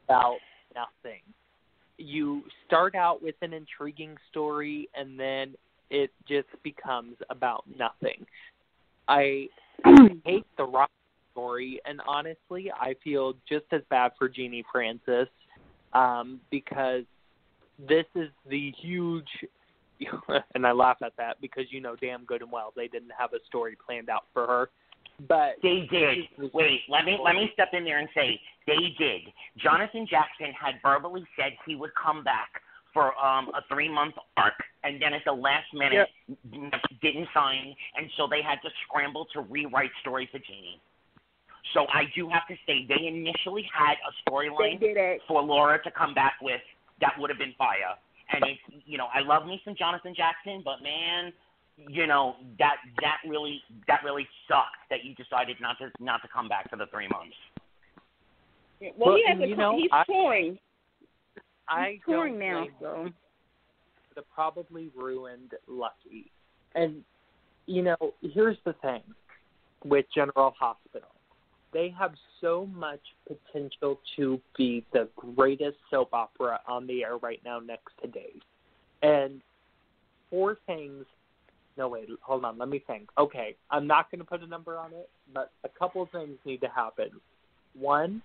Speaker 4: about nothing. You start out with an intriguing story, and then it just becomes about nothing. I hate the rock story, and honestly, I feel just as bad for Jeannie Francis because this is the huge, and I laugh at that because you know damn good and well they didn't have a story planned out for her. But
Speaker 2: they did. Wait, let me step in there and say they did. Jonathan Jackson had verbally said he would come back for a 3-month arc, and then at the last minute didn't sign, and so they had to scramble to rewrite story for Jeannie. So I do have to say they initially had a storyline for Laura to come back with that would have been fire. And it's, I love me some Jonathan Jackson, but man, that really sucked that you decided not to come back for the 3 months.
Speaker 1: Well, he has he's touring.
Speaker 4: He's
Speaker 1: touring now, so
Speaker 4: it probably ruined Lucky. And here's the thing with General Hospital. They have so much potential to be the greatest soap opera on the air right now next to Days. And 4 things. No, wait, hold on. Let me think. Okay, I'm not going to put a number on it, but a couple of things need to happen. 1,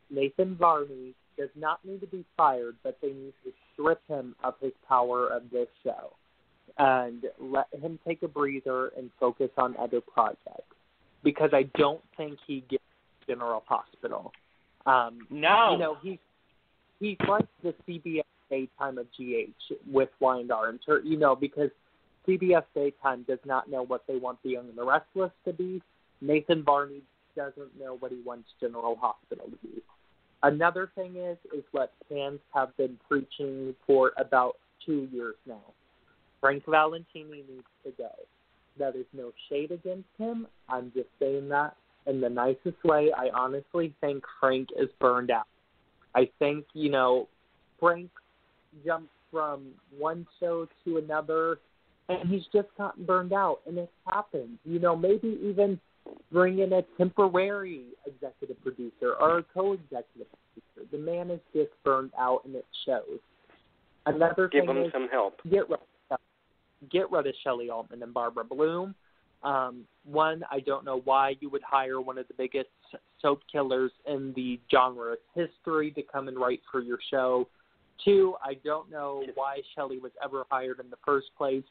Speaker 4: Nathan Varney does not need to be fired, but they need to strip him of his power of this show and let him take a breather and focus on other projects. because I don't think he gets General Hospital.
Speaker 2: No.
Speaker 4: He's like the CBS Daytime of GH with Wyandotte, because CBS Daytime does not know what they want the-young-and-the-restless to be. Nathan Barney doesn't know what he wants General Hospital to be. Another thing is what fans have been preaching for about 2 years now. Frank Valentini needs to go. That is no shade against him. I'm just saying that in the nicest way. I honestly think Frank is burned out. I think, Frank jumped from one show to another, and he's just gotten burned out, and it happens. Maybe even bring in a temporary executive producer or a co-executive producer. The man is just burned out, and it shows. Another
Speaker 5: Give
Speaker 4: thing
Speaker 5: him
Speaker 4: is
Speaker 5: some help.
Speaker 4: Get rid of Shelley Altman and Barbara Bloom. One, I don't know why you would hire one of the biggest soap killers in the genre's history to come and write for your show. Two, I don't know why Shelley was ever hired in the first place.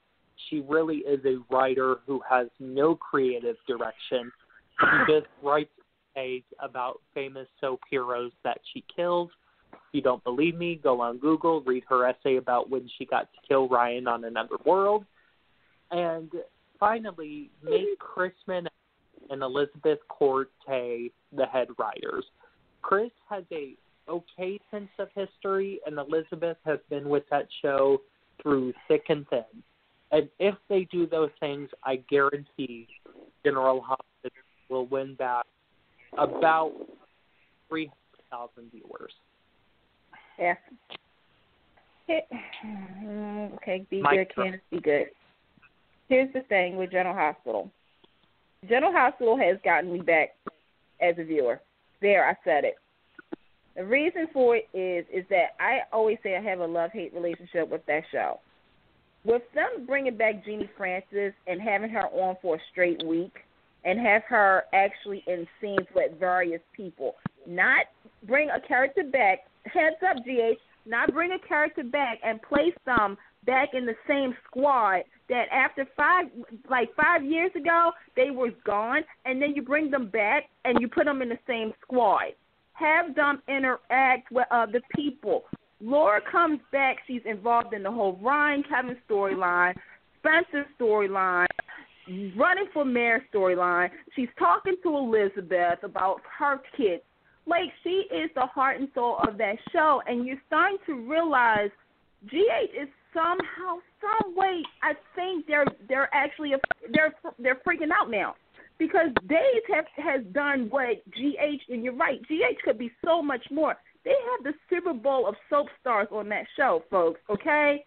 Speaker 4: She really is a writer who has no creative direction. She just writes a page about famous soap heroes that she kills. If you don't believe me, go on Google, read her essay about when she got to kill Ryan on Another World. And finally, make Chrisman and Elizabeth Corte the head writers. Chris has a okay sense of history, and Elizabeth has been with that show through thick and thin. And if they do those things, I guarantee General Hospital will win back about 300,000 viewers.
Speaker 1: Yeah. Okay, be good, Candace, be good. Here's the thing with General Hospital. General Hospital has gotten me back as a viewer. There, I said it. The reason for it is that I always say I have a love-hate relationship with that show. With them bringing back Jeannie Francis and having her on for a straight week and have her actually in scenes with various people, not bring a character back, heads up, GH, not bring a character back and place them back in the same squad that after 5 years ago, they were gone, and then you bring them back and you put them in the same squad. Have them interact with other people. Laura comes back. She's involved in the whole Ryan Kevin storyline, Spencer's storyline, running for mayor storyline. She's talking to Elizabeth about her kids. Like, she is the heart and soul of that show, and you're starting to realize GH is somehow, some way, I think they're actually they're freaking out now. Because Days has done what GH, and you're right, GH could be so much more. They have the Super Bowl of soap stars on that show, folks, okay?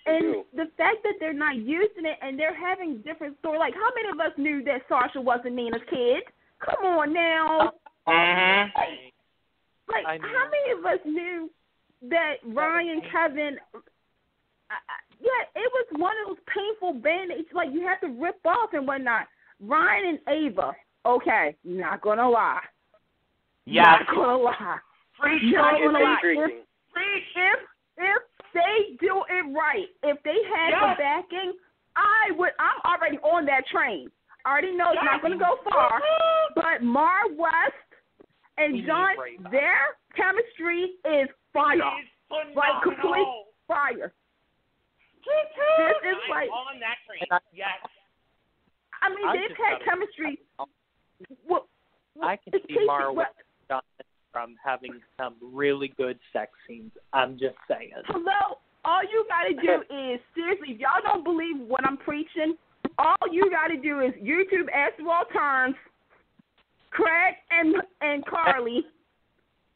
Speaker 1: And the fact that they're not using it and they're having different stories, like how many of us knew that Sasha wasn't Nina's kid? Come on now. Like, how many of us knew that Ryan, Kevin, it was one of those painful band-aids, like you have to rip off and whatnot. Ryan and Ava, okay, not going to lie.
Speaker 2: Yeah.
Speaker 1: Not going to lie.
Speaker 2: Not
Speaker 1: going to lie. If they do it right, if they had the backing, I'm already on that train. I already know it's not going to go far, but Mar West and John, their chemistry is fire. Like, complete fire. This is like
Speaker 2: on that train. Yes.
Speaker 1: I mean, they've had chemistry.
Speaker 4: I can see Mara West from having some really good sex scenes. I'm just saying.
Speaker 1: Hello? All you got to do is, seriously, if y'all don't believe what I'm preaching, all you got to do is YouTube After All Turns, Craig and Carly,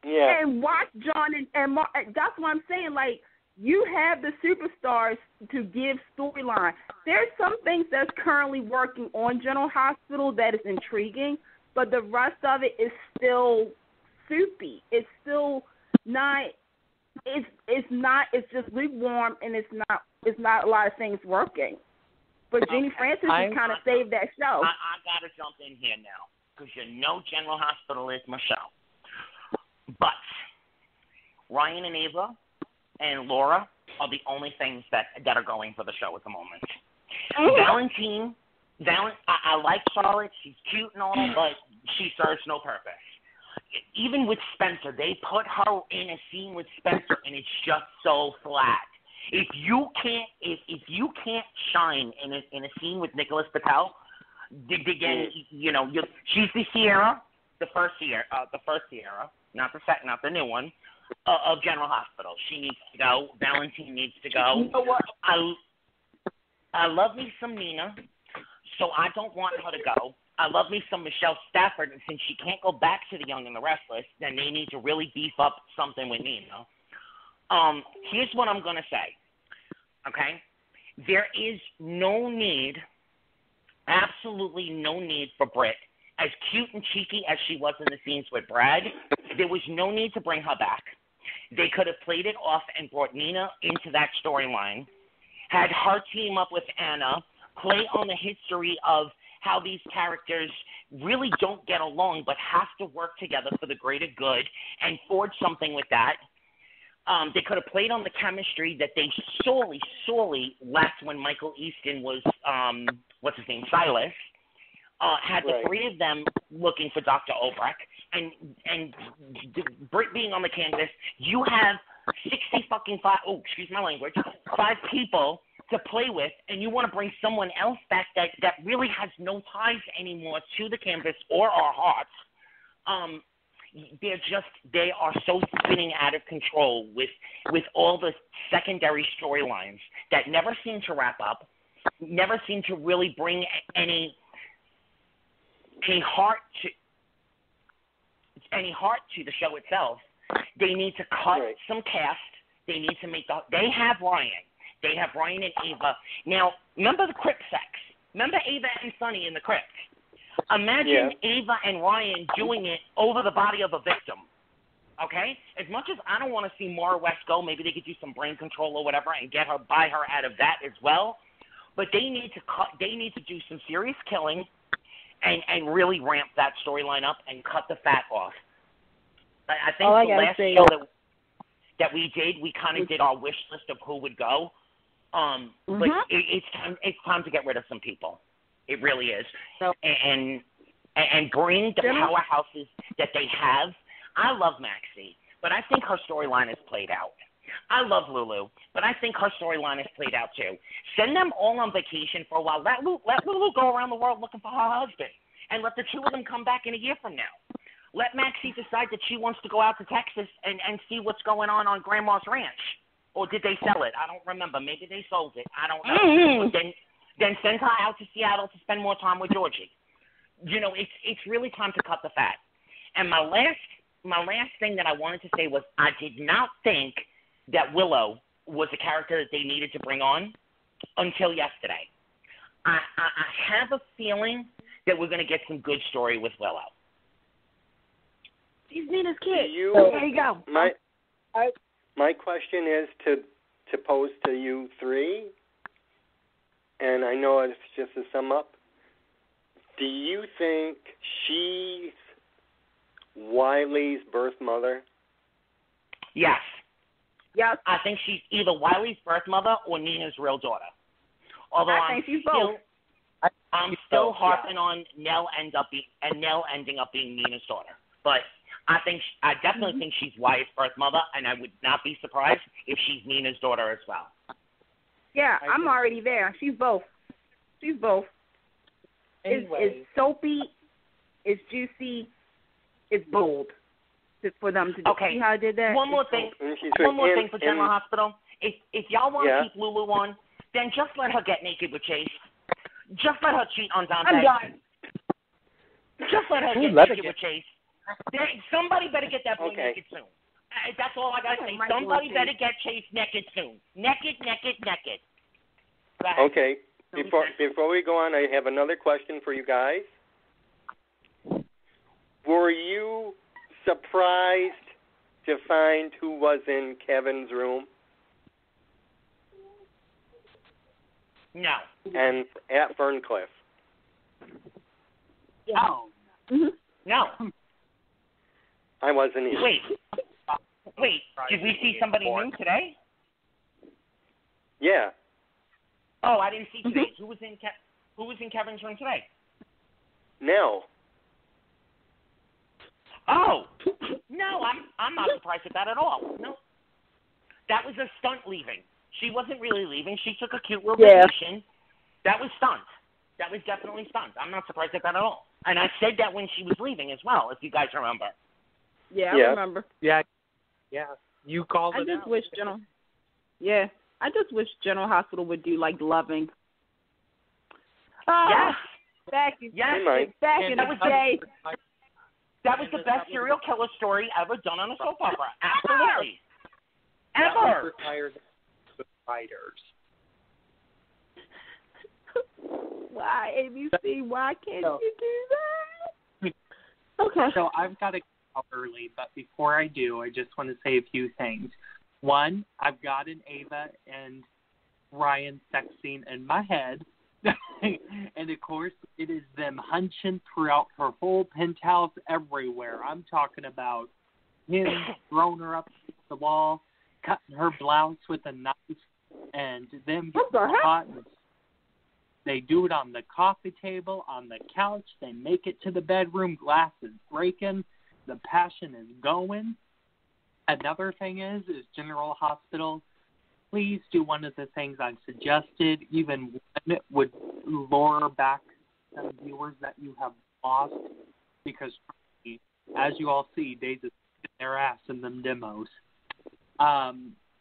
Speaker 1: and watch John and Mark. That's what I'm saying. Like, you have the superstars to give storyline. There's some things that's currently working on General Hospital that is intriguing, but the rest of it is still soupy. It's still not. It's just lukewarm, and it's not a lot of things working. But Jeannie Francis has kind of saved that show.
Speaker 2: I got to jump in here now because General Hospital is my show. But Ryan and Ava and Laura are the only things that are going for the show at the moment. Valentine I like Charlotte. She's cute and all, but she serves no purpose. Even with Spencer, they put her in a scene with Spencer, and it's just so flat. If you can't shine in a scene with Nicholas Patel, again, she's the Sierra, the first Sierra, not the new one, of General Hospital. She needs to go. Valentine needs to go.
Speaker 1: You know what?
Speaker 2: I love me some Nina, so I don't want her to go. I love me some Michelle Stafford, and since she can't go back to the Young and the Restless, then they need to really beef up something with Nina. Here's what I'm going to say, okay? There is no need, absolutely no need for Britt. As cute and cheeky as she was in the scenes with Brad, there was no need to bring her back. They could have played it off and brought Nina into that storyline, had her team up with Anna, play on the history of how these characters really don't get along but have to work together for the greater good and forge something with that. They could have played on the chemistry that they sorely lacked when Michael Easton was, Silas. Had the three of them looking for Dr. Obrecht, and Britt being on the canvas, you have 5 people to play with, and you want to bring someone else back that really has no ties anymore to the canvas or our hearts. They are so spinning out of control with all the secondary storylines that never seem to wrap up, never seem to really bring any heart to the show itself. They need to cut some cast. They need to make they have Ryan. They have Ryan and Ava. Now, remember the crypt sex? Remember Ava and Sonny in the crypt? Imagine Ava and Ryan doing it over the body of a victim. Okay? As much as I don't want to see Maura West go, maybe they could do some brain control or whatever and buy her out of that as well. But they need to do some serious killing and really ramp that storyline up and cut the fat off. I think the last show that we did, we kind of did our wish list of who would go. But it's time to get rid of some people. It really is. So, and bring the powerhouses that they have. I love Maxie, but I think her storyline is played out. I love Lulu, but I think her storyline is played out too. Send them all on vacation for a while. Let Lulu go around the world looking for her husband, and let the two of them come back in a year from now. Let Maxie decide that she wants to go out to Texas and see what's going on Grandma's ranch. Or did they sell it? I don't remember. Maybe they sold it. I don't know. But then send her out to Seattle to spend more time with Georgie. It's really time to cut the fat. And my last thing that I wanted to say was I did not think that Willow was a character that they needed to bring on until yesterday. I have a feeling that we're going to get some good story with Willow.
Speaker 1: She's Nina's kid.
Speaker 5: There you go. My question is to pose to you three, and I know it's just to sum up. Do you think she's Wiley's birth mother?
Speaker 2: Yes.
Speaker 1: Yes.
Speaker 2: I think she's either Wiley's birth mother or Nina's real daughter. Although
Speaker 1: I think she's both.
Speaker 2: I'm still harping on Nell ending up being Nina's daughter. But I definitely think she's Wyatt's birth mother, and I would not be surprised if she's Nina's daughter as well.
Speaker 1: Yeah, I'm already there. She's both. It's soapy, it's juicy, it's bold for them to do.
Speaker 2: Okay.
Speaker 1: See how I did that?
Speaker 2: One more thing for General Hospital. If y'all want to keep Lulu on, then just let her get naked with Chase. Just let her cheat on Dante.
Speaker 1: I'm done.
Speaker 2: Just let her get naked with Chase. Somebody better get that boy naked soon. That's all I got to say. Somebody better get Chase naked soon. Naked.
Speaker 5: Okay. Before we go on, I have another question for you guys. Were you surprised to find who was in Kevin's room?
Speaker 2: No.
Speaker 5: And at Ferncliff?
Speaker 2: Oh. No.
Speaker 5: I wasn't either.
Speaker 2: Wait. Did we see somebody new today?
Speaker 5: Yeah.
Speaker 2: Oh, I didn't see today. Who was in Who was in Kevin's room today?
Speaker 5: Nell.
Speaker 2: Oh, no, I'm not surprised at that at all. No, that was a stunt leaving. She wasn't really leaving. She took a cute little vacation. That was stunt. That was definitely stunt. I'm not surprised at that at all. And I said that when she was leaving as well, if you guys remember.
Speaker 1: Yeah, I remember.
Speaker 4: Yeah. You called it out.
Speaker 1: I just wish General Hospital would do like loving.
Speaker 2: Yes.
Speaker 7: Back in
Speaker 2: the day. That was the best serial killer story ever done on a soap opera. Absolutely. Ever.
Speaker 4: Writers.
Speaker 1: Why, ABC? Why can't you do that? Okay.
Speaker 4: So I've got to go early, but before I do, I just want to say a few things. One, I've got an Ava and Ryan sex scene in my head. And, of course, it is them hunching throughout her whole penthouse everywhere. I'm talking about him throwing her up against the wall, cutting her blouse with a knife, and them getting hot. They do it on the coffee table, on the couch. They make it to the bedroom. Glass is breaking. The passion is going. Another thing is General Hospital, please do one of the things I've suggested. Even one would lure back some viewers that you have lost, because as you all see, they just get their ass in them demos.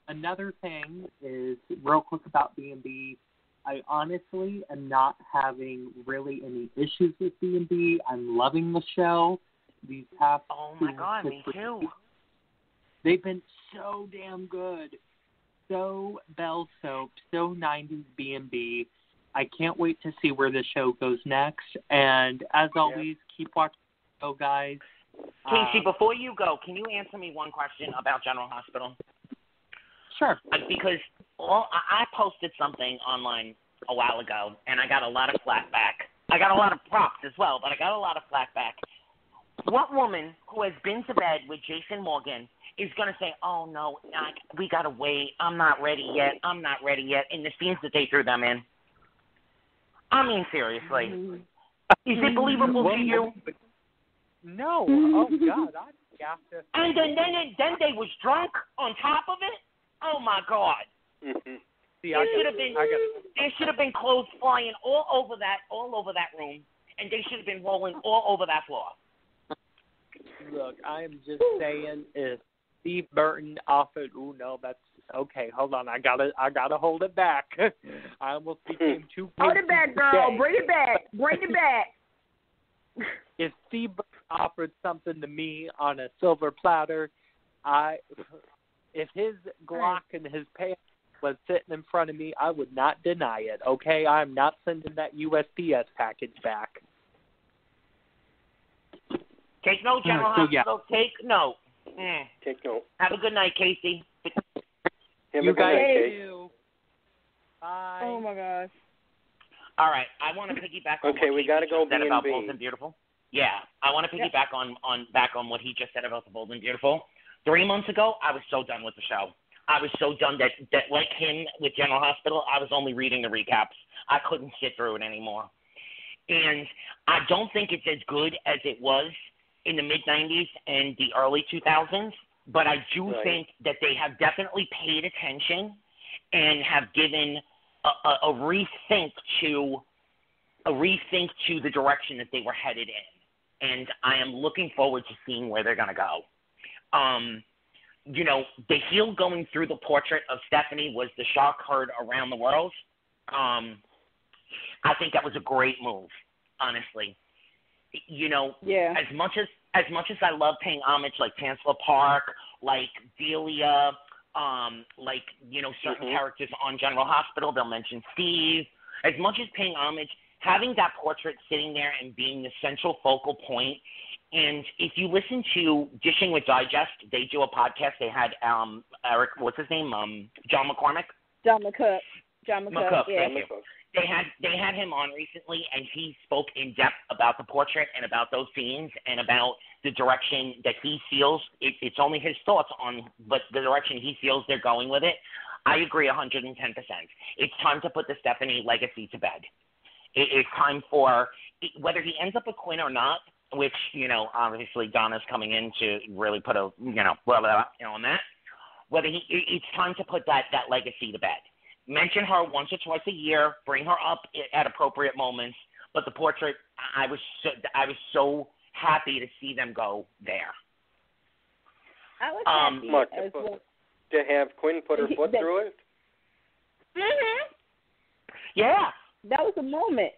Speaker 4: Another thing is, real quick about B&B, I honestly am not having really any issues with B&B. I'm loving the show. These past
Speaker 2: me too.
Speaker 4: They've been so damn good. So bell-soaped, so 90s B&B. I can't wait to see where the show goes next. And as always, keep watching the show, guys.
Speaker 2: Casey, before you go, can you answer me one question about General Hospital?
Speaker 4: Sure.
Speaker 2: Because I posted something online a while ago, and I got a lot of flack back. I got a lot of props as well, but I got a lot of flack back. What woman who has been to bed with Jason Morgan is going to say, oh, no, we got to wait. I'm not ready yet. In the scenes that they threw them in. I mean, seriously. Is it believable to you?
Speaker 4: No. Oh, God.
Speaker 2: And then they was drunk on top of it? Oh, my God. There should have been clothes flying all over that room, and they should have been rolling all over that floor.
Speaker 4: Look, I am just saying, if Steve Burton offered, that's okay. Hold on, I gotta hold it back. I almost became too.
Speaker 1: Hold it back, girl. Bring it back.
Speaker 4: If Steve Burton offered something to me on a silver platter, if his Glock and his pants was sitting in front of me, I would not deny it. Okay, I'm not sending that USPS package back.
Speaker 2: Take note, General Hospital. Take note.
Speaker 5: Take note.
Speaker 2: Have a good night, Casey.
Speaker 5: You guys
Speaker 4: too. Bye.
Speaker 1: Oh my gosh.
Speaker 2: All right, I want to piggyback on what
Speaker 5: we got to go
Speaker 2: said
Speaker 5: B&B.
Speaker 2: about Bold and Beautiful. Yeah, I want to piggyback on what he just said about the Bold and Beautiful. 3 months ago, I was so done with the show. I was so done that like him with General Hospital, I was only reading the recaps. I couldn't sit through it anymore. And I don't think it's as good as it was in the mid-'90s and the early 2000s, but I do think that they have definitely paid attention and have given a rethink to the direction that they were headed in. And I am looking forward to seeing where they're going to go. The heel going through the portrait of Stephanie was the shock heard around the world. I think that was a great move, honestly. As much as I love paying homage, like Chancellor Park, like Delia, certain characters on General Hospital, they'll mention Steve. As much as paying homage, having that portrait sitting there and being the central focal point. And if you listen to Dishing with Digest, they do a podcast. They had Eric, what's his name? John McCormick.
Speaker 1: John McCook. Yeah.
Speaker 2: Thank you. They had him on recently, and he spoke in depth about the portrait and about those scenes and about the direction that he feels. It's only his thoughts but the direction he feels they're going with it. I agree 110%. It's time to put the Stephanie legacy to bed. It's time for, whether he ends up with Quinn or not, which, obviously Donna's coming in to really put a, on that, it's time to put that legacy to bed. Mention her once or twice a year, bring her up at appropriate moments, but the portrait, I was so happy to see them go there.
Speaker 1: I was happy as well.
Speaker 5: To have Quinn put her foot through it?
Speaker 1: Mm-hmm.
Speaker 2: Yeah.
Speaker 1: That was a moment.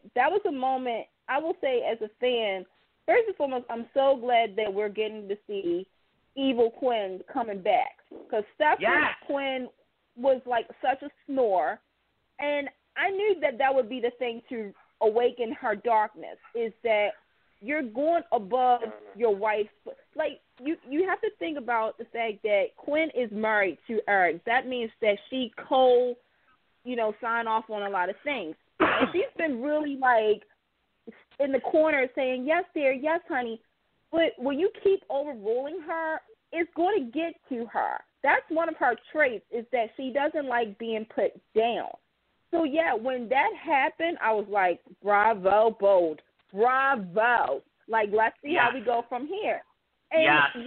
Speaker 1: I will say, as a fan, first and foremost, I'm so glad that we're getting to see Evil Quinn coming back. Because Stephanie Quinn was like such a snore. And I knew that would be the thing to awaken her darkness, is that you're going above your wife. Like, you have to think about the fact that Quinn is married to Eric. That means that she sign off on a lot of things. And she's been really, like, in the corner saying, yes, dear, yes, honey. But when you keep overruling her, it's going to get to her. That's one of her traits, is that she doesn't like being put down. So, yeah, when that happened, I was like, bravo, bold. Bravo. Like, let's see how we go from here. And,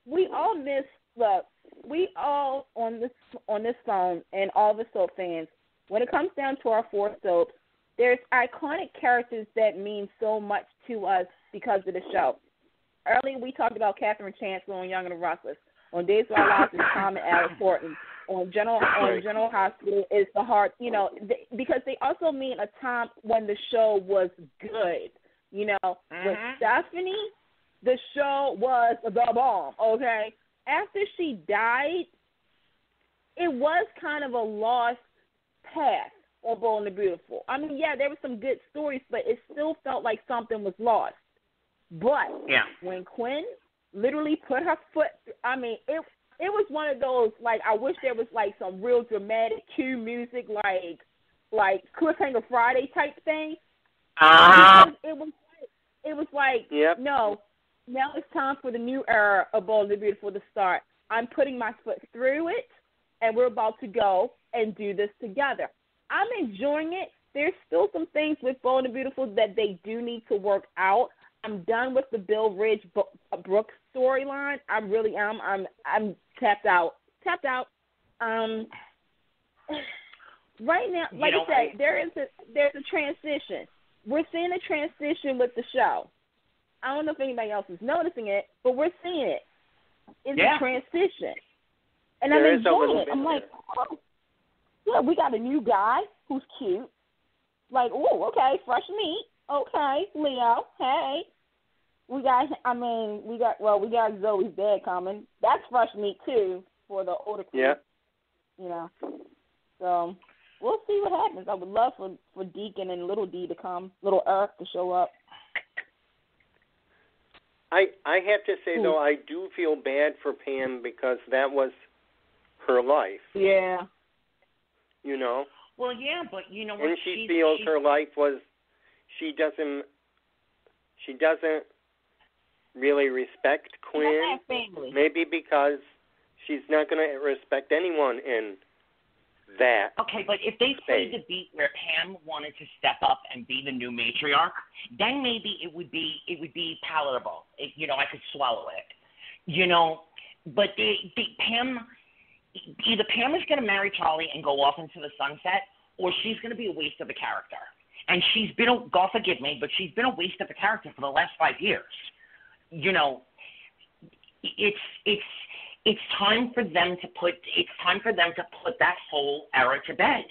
Speaker 1: we all miss, look, we all on this phone and all the soap fans, when it comes down to our 4 soaps, there's iconic characters that mean so much to us because of the show. Earlier we talked about Catherine Chancellor on Young and the Restless. On Days of Our Lives is Tom and Alice Horton. On General Hospital is the Heart. Because they also mean a time when the show was good. With Stephanie, the show was the bomb. Okay, after she died, it was kind of a lost path on Bold and the Beautiful. I mean, there were some good stories, but it still felt like something was lost. But when Quinn literally put her foot, I mean, it was one of those, like, I wish there was, like, some real dramatic cue music, like Cliffhanger Friday type thing. Because it was like, no, now it's time for the new era of Bold and the Beautiful to start. I'm putting my foot through it, and we're about to go and do this together. I'm enjoying it. There's still some things with Bold and Beautiful that they do need to work out. I'm done with the Bill Ridge Brooks storyline. I really am. I'm tapped out. Right now, like I said, there's a transition. We're seeing a transition with the show. I don't know if anybody else is noticing it, but we're seeing it. It's a transition. And I'm enjoying it. I'm like, we got a new guy who's cute. Like, okay, fresh meat. Okay, Leo. Hey, we got Zoe's dad coming. That's fresh meat too for the older crew. Yeah. So we'll see what happens. I would love for Deacon and Little D to come, Little Eric to show up.
Speaker 5: I have to say though, I do feel bad for Pam because that was her life.
Speaker 1: Yeah.
Speaker 2: Well, yeah, but you know what?
Speaker 5: And she feels her life was. She doesn't really respect Quinn. Maybe because she's not going to respect anyone in that.
Speaker 2: Okay, but if they played the beat where Pam wanted to step up and be the new matriarch, then maybe it would be palatable. I could swallow it. But Pam. Either Pam is going to marry Charlie and go off into the sunset, or she's going to be a waste of a character. And she's been, God forgive me, but she's been a waste of a character for the last 5 years. It's time for them to put that whole era to bed.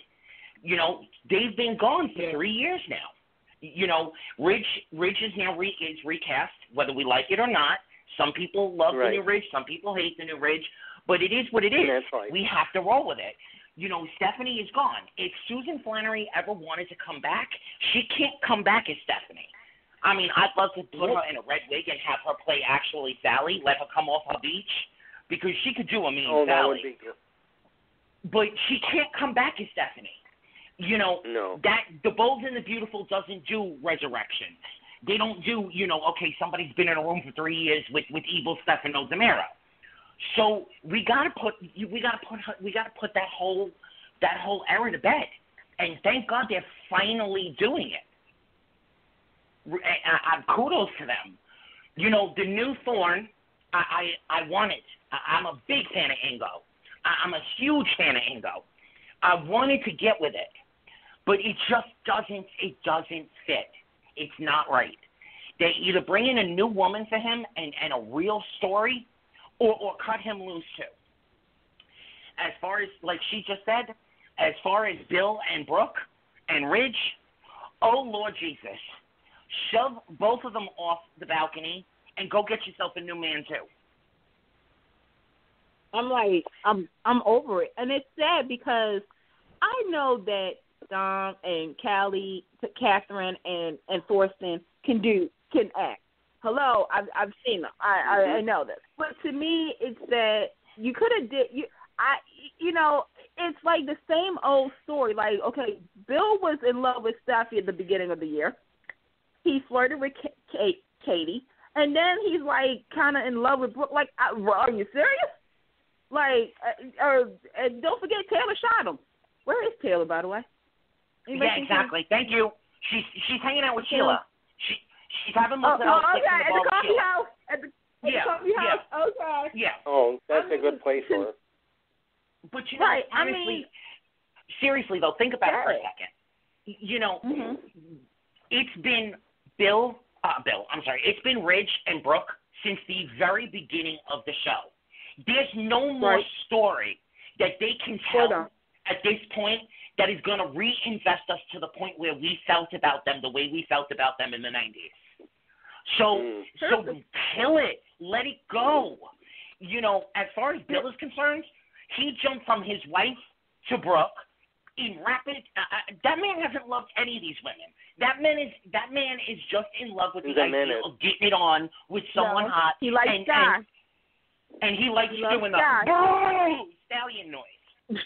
Speaker 2: They've been gone for 3 years now. Ridge is now is recast, whether we like it or not. Some people love the new Ridge, some people hate the new Ridge. But it is what it is.
Speaker 5: Right.
Speaker 2: We have to roll with it. Stephanie is gone. If Susan Flannery ever wanted to come back, she can't come back as Stephanie. I mean, I'd love to put her in a red wig and have her play actually Sally, let her come off her beach, because she could do a mean Sally.
Speaker 5: That would be good.
Speaker 2: But she can't come back as Stephanie.
Speaker 5: No.
Speaker 2: That the Bold and the Beautiful doesn't do resurrections. They don't do, somebody's been in a room for 3 years with evil Stefano Zamora. So we gotta put that whole era to bed. And thank God they're finally doing it. Kudos to them. You know, the new Thorn, I want it. I'm a big fan of Ingo. I'm a huge fan of Ingo. I wanted to get with it, but it just doesn't fit. It's not right. They either bring in a new woman for him and a real story, or cut him loose too. As far as, like she just said, as far as Bill and Brooke and Ridge, oh, Lord Jesus, shove both of them off the balcony and go get yourself a new man too.
Speaker 1: I'm like, I'm over it. And it's sad because I know that Dom and Callie, Catherine, and Thorsten can act. Hello, I've seen them. I know this. But to me, it's that you could have it's like the same old story. Like, okay, Bill was in love with Steffi at the beginning of the year. He flirted with Katie, and then he's like kind of in love with Brooke. Like, are you serious? Like, and don't forget Taylor shot him. Where is Taylor, by the way?
Speaker 2: Yeah, exactly. Thank you. She's hanging out with Sheila. She's having a little
Speaker 1: at the coffee house. At the coffee house.
Speaker 2: Yeah.
Speaker 1: Okay.
Speaker 2: Yeah.
Speaker 5: Oh, that's a good place for her.
Speaker 2: But you know, honestly, seriously though, think about it for a second. You know, it's been it's been Ridge and Brooke since the very beginning of the show. There's no more story that they can tell at this point that is going to reinvest us to the point where we felt about them the way we felt about them in the 90s. So kill it. Let it go. You know, as far as Bill is concerned, he jumped from his wife to Brooke in rapid. That man hasn't loved any of these women. That man is just in love with the idea of getting it on with someone hot.
Speaker 1: He likes guys.
Speaker 2: And he likes doing the stallion noise.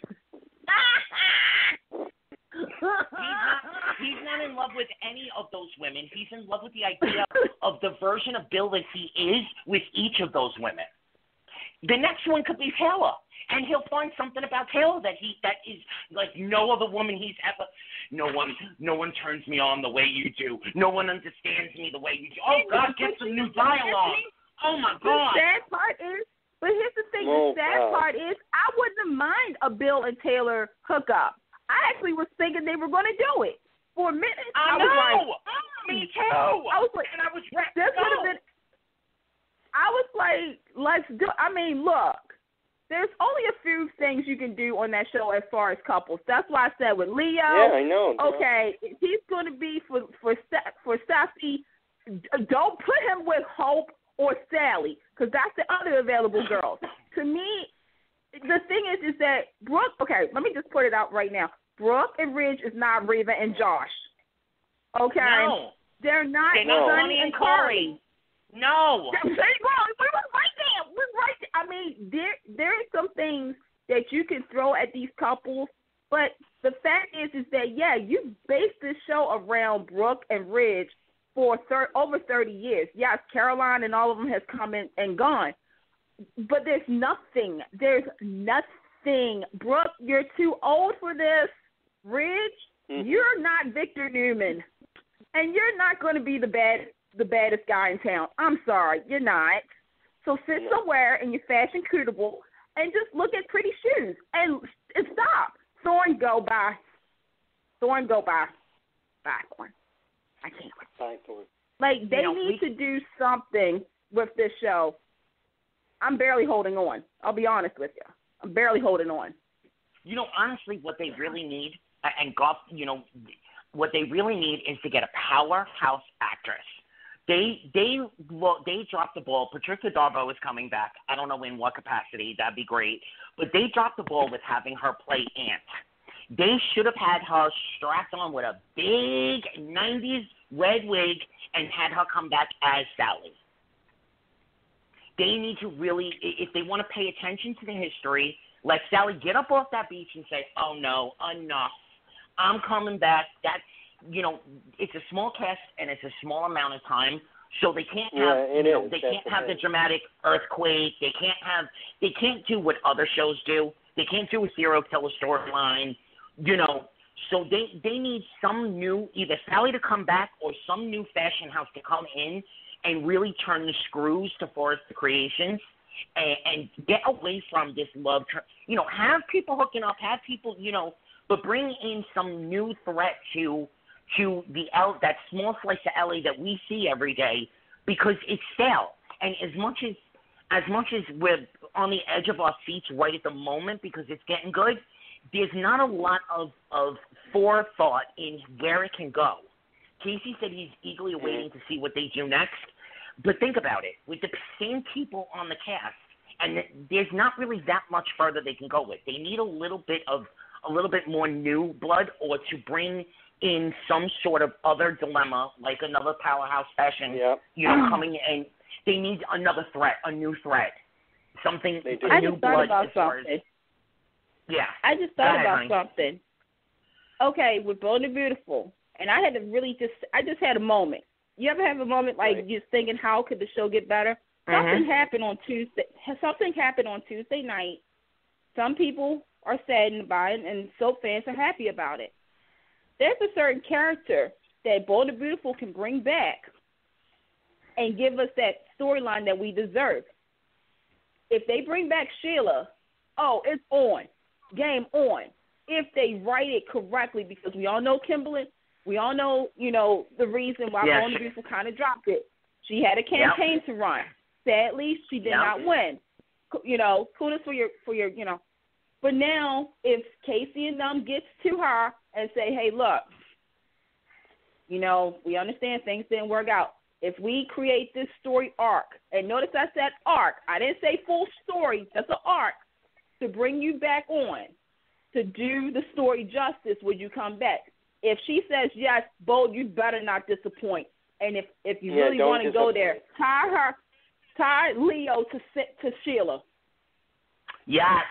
Speaker 2: He's not in love with any of those women. He's in love with the idea of the version of Bill that he is with each of those women. The next one could be Taylor, and he'll find something about Taylor that is like no other woman he's ever. No one turns me on the way you do. No one understands me the way you do. Oh God, get some new dialogue. Oh my God.
Speaker 1: The sad part is, but here's the thing. The sad part is, I wouldn't mind a Bill and Taylor hookup. I actually was thinking they were going to do it. For a minute, I was like,
Speaker 2: me too. I was like,
Speaker 1: this would have been. I was like, let's do. I mean, look, there's only a few things you can do on that show as far as couples. That's why I said with Leo.
Speaker 5: Yeah, I know.
Speaker 1: Okay, if he's going to be for Steffi, don't put him with Hope or Sally, because that's the other available girls. To me, the thing is that Brooke. Okay, let me just put it out right now. Brooke and Ridge is not Reva and Josh. Okay,
Speaker 2: no,
Speaker 1: they're not.
Speaker 2: They're not Sonny and Corey. No.
Speaker 1: We were right there. We're right there. I mean, there are some things that you can throw at these couples, but the fact is that, yeah, you based this show around Brooke and Ridge for over 30 years. Yes, CAROLYN and all of them has come in and gone, but there's nothing. There's nothing. Brooke, you're too old for this. Ridge, you're not Victor Newman, and you're not going to be the baddest guy in town. I'm sorry, you're not. So sit somewhere in your fashion cuticle and just look at pretty shoes and stop. Thorn, go by. Thorn, go by. Bye, Thorn. I can't.
Speaker 5: Bye, Thorn.
Speaker 1: Like, they need to do something with this show. I'm barely holding on. I'll be honest with you. I'm barely holding on.
Speaker 2: You know, honestly, what they really need, and golf, you know, what they really need is to get a powerhouse actress. They dropped the ball. Patricia Darbo is coming back. I don't know in what capacity. That'd be great. But they dropped the ball with having her play Aunt. They should have had her strapped on with a big 90s red wig and had her come back as Sally. They need to really, if they want to pay attention to the history, let Sally get up off that beach and say, oh, no, enough. I'm coming back. That's, you know, it's a small cast and it's a small amount of time, so they can't have, they can't have the dramatic earthquake. They can't do what other shows do. They can't do a serial killer storyline, you know. So they need some new, either Sally to come back or some new fashion house to come in and really turn the screws to Forrester Creations and get away from this love. Have people hooking up, have people, but bring in some new threat to that small slice of LA that we see every day, because it's stale. And as much as we're on the edge of our seats right at the moment because it's getting good, there's not a lot of forethought in where it can go. Casey said he's eagerly waiting to see what they do next. But think about it. With the same people on the cast, and there's not really that much further they can go with. They need a little bit more new blood, or to bring in some sort of other dilemma, like another powerhouse fashion, coming in. They need another threat, a new threat, something, a new blood as far as. Yeah.
Speaker 1: I just thought about something. Okay, with Bold and Beautiful, and I had to really I just had a moment. You ever have a moment like just thinking, how could the show get better? Something happened on Tuesday. Something happened on Tuesday night. Some people are saddened by it, and soap fans are happy about it. There's a certain character that Bold and Beautiful can bring back and give us that storyline that we deserve. If they bring back Sheila, it's on. Game on. If they write it correctly, because we all know Kimberly, we all know, the reason why Bold and Beautiful kind of dropped it. She had a campaign to run. Sadly, she did not win. Kudos for your. But now, if Casey and them gets to her and say, hey, look, we understand things didn't work out. If we create this story arc, and notice I said arc, I didn't say full story, just an arc, to bring you back on, to do the story justice, would you come back? If she says yes, Bold, you better not disappoint. And if you really want to go there, tie Leo to Sheila.
Speaker 2: Yes.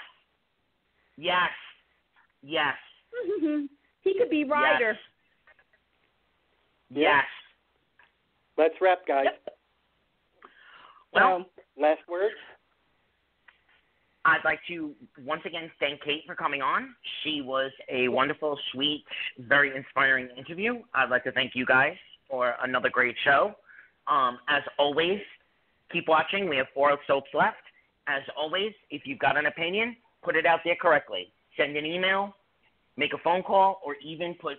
Speaker 1: He could be writer.
Speaker 2: Yes.
Speaker 5: Let's wrap, guys.
Speaker 2: Well,
Speaker 5: last words?
Speaker 2: I'd like to once again thank Kate for coming on. She was a wonderful, sweet, very inspiring interview. I'd like to thank you guys for another great show. As always, keep watching. We have 4 soaps left. As always, if you've got an opinion, put it out there correctly. Send an email, make a phone call, or even put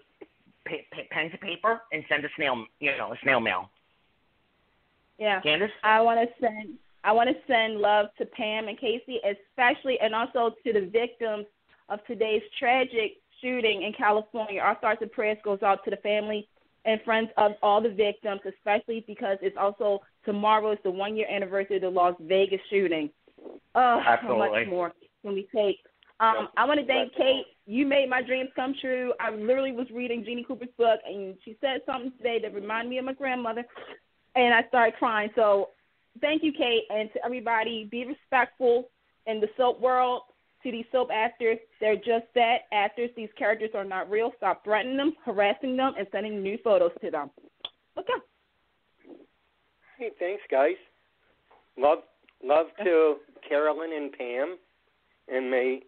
Speaker 2: pen to paper and send a snail mail.
Speaker 1: Yeah.
Speaker 2: Candice?
Speaker 1: I want to send love to Pam and Casey, especially, and also to the victims of today's tragic shooting in California. Our thoughts and prayers goes out to the family and friends of all the victims, especially because it's also tomorrow is the 1-year anniversary of the Las Vegas shooting.
Speaker 2: Absolutely.
Speaker 1: How much more can we take? I want to thank Kate. You made my dreams come true. I literally was reading Jeannie Cooper's book, and she said something today that reminded me of my grandmother, and I started crying. So thank you, Kate, and to everybody, be respectful in the soap world. To these soap actors, they're just that, actors. These characters are not real. Stop threatening them, harassing them, and sending new photos to them. Okay.
Speaker 5: Hey, thanks, guys. Love to Carolyn and Pam, and may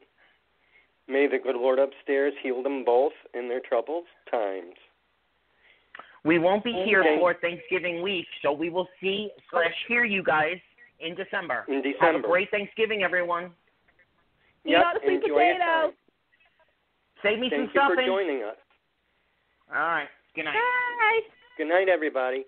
Speaker 5: the good Lord upstairs heal them both in their troubled times.
Speaker 2: We won't be here for Thanksgiving week, so we will see/hear you guys in December. Have a great Thanksgiving, everyone.
Speaker 1: Eat all the sweet potatoes.
Speaker 2: Save me some stuffing.
Speaker 5: Thank you for joining us.
Speaker 2: All right. Good night.
Speaker 1: Bye.
Speaker 5: Good night, everybody.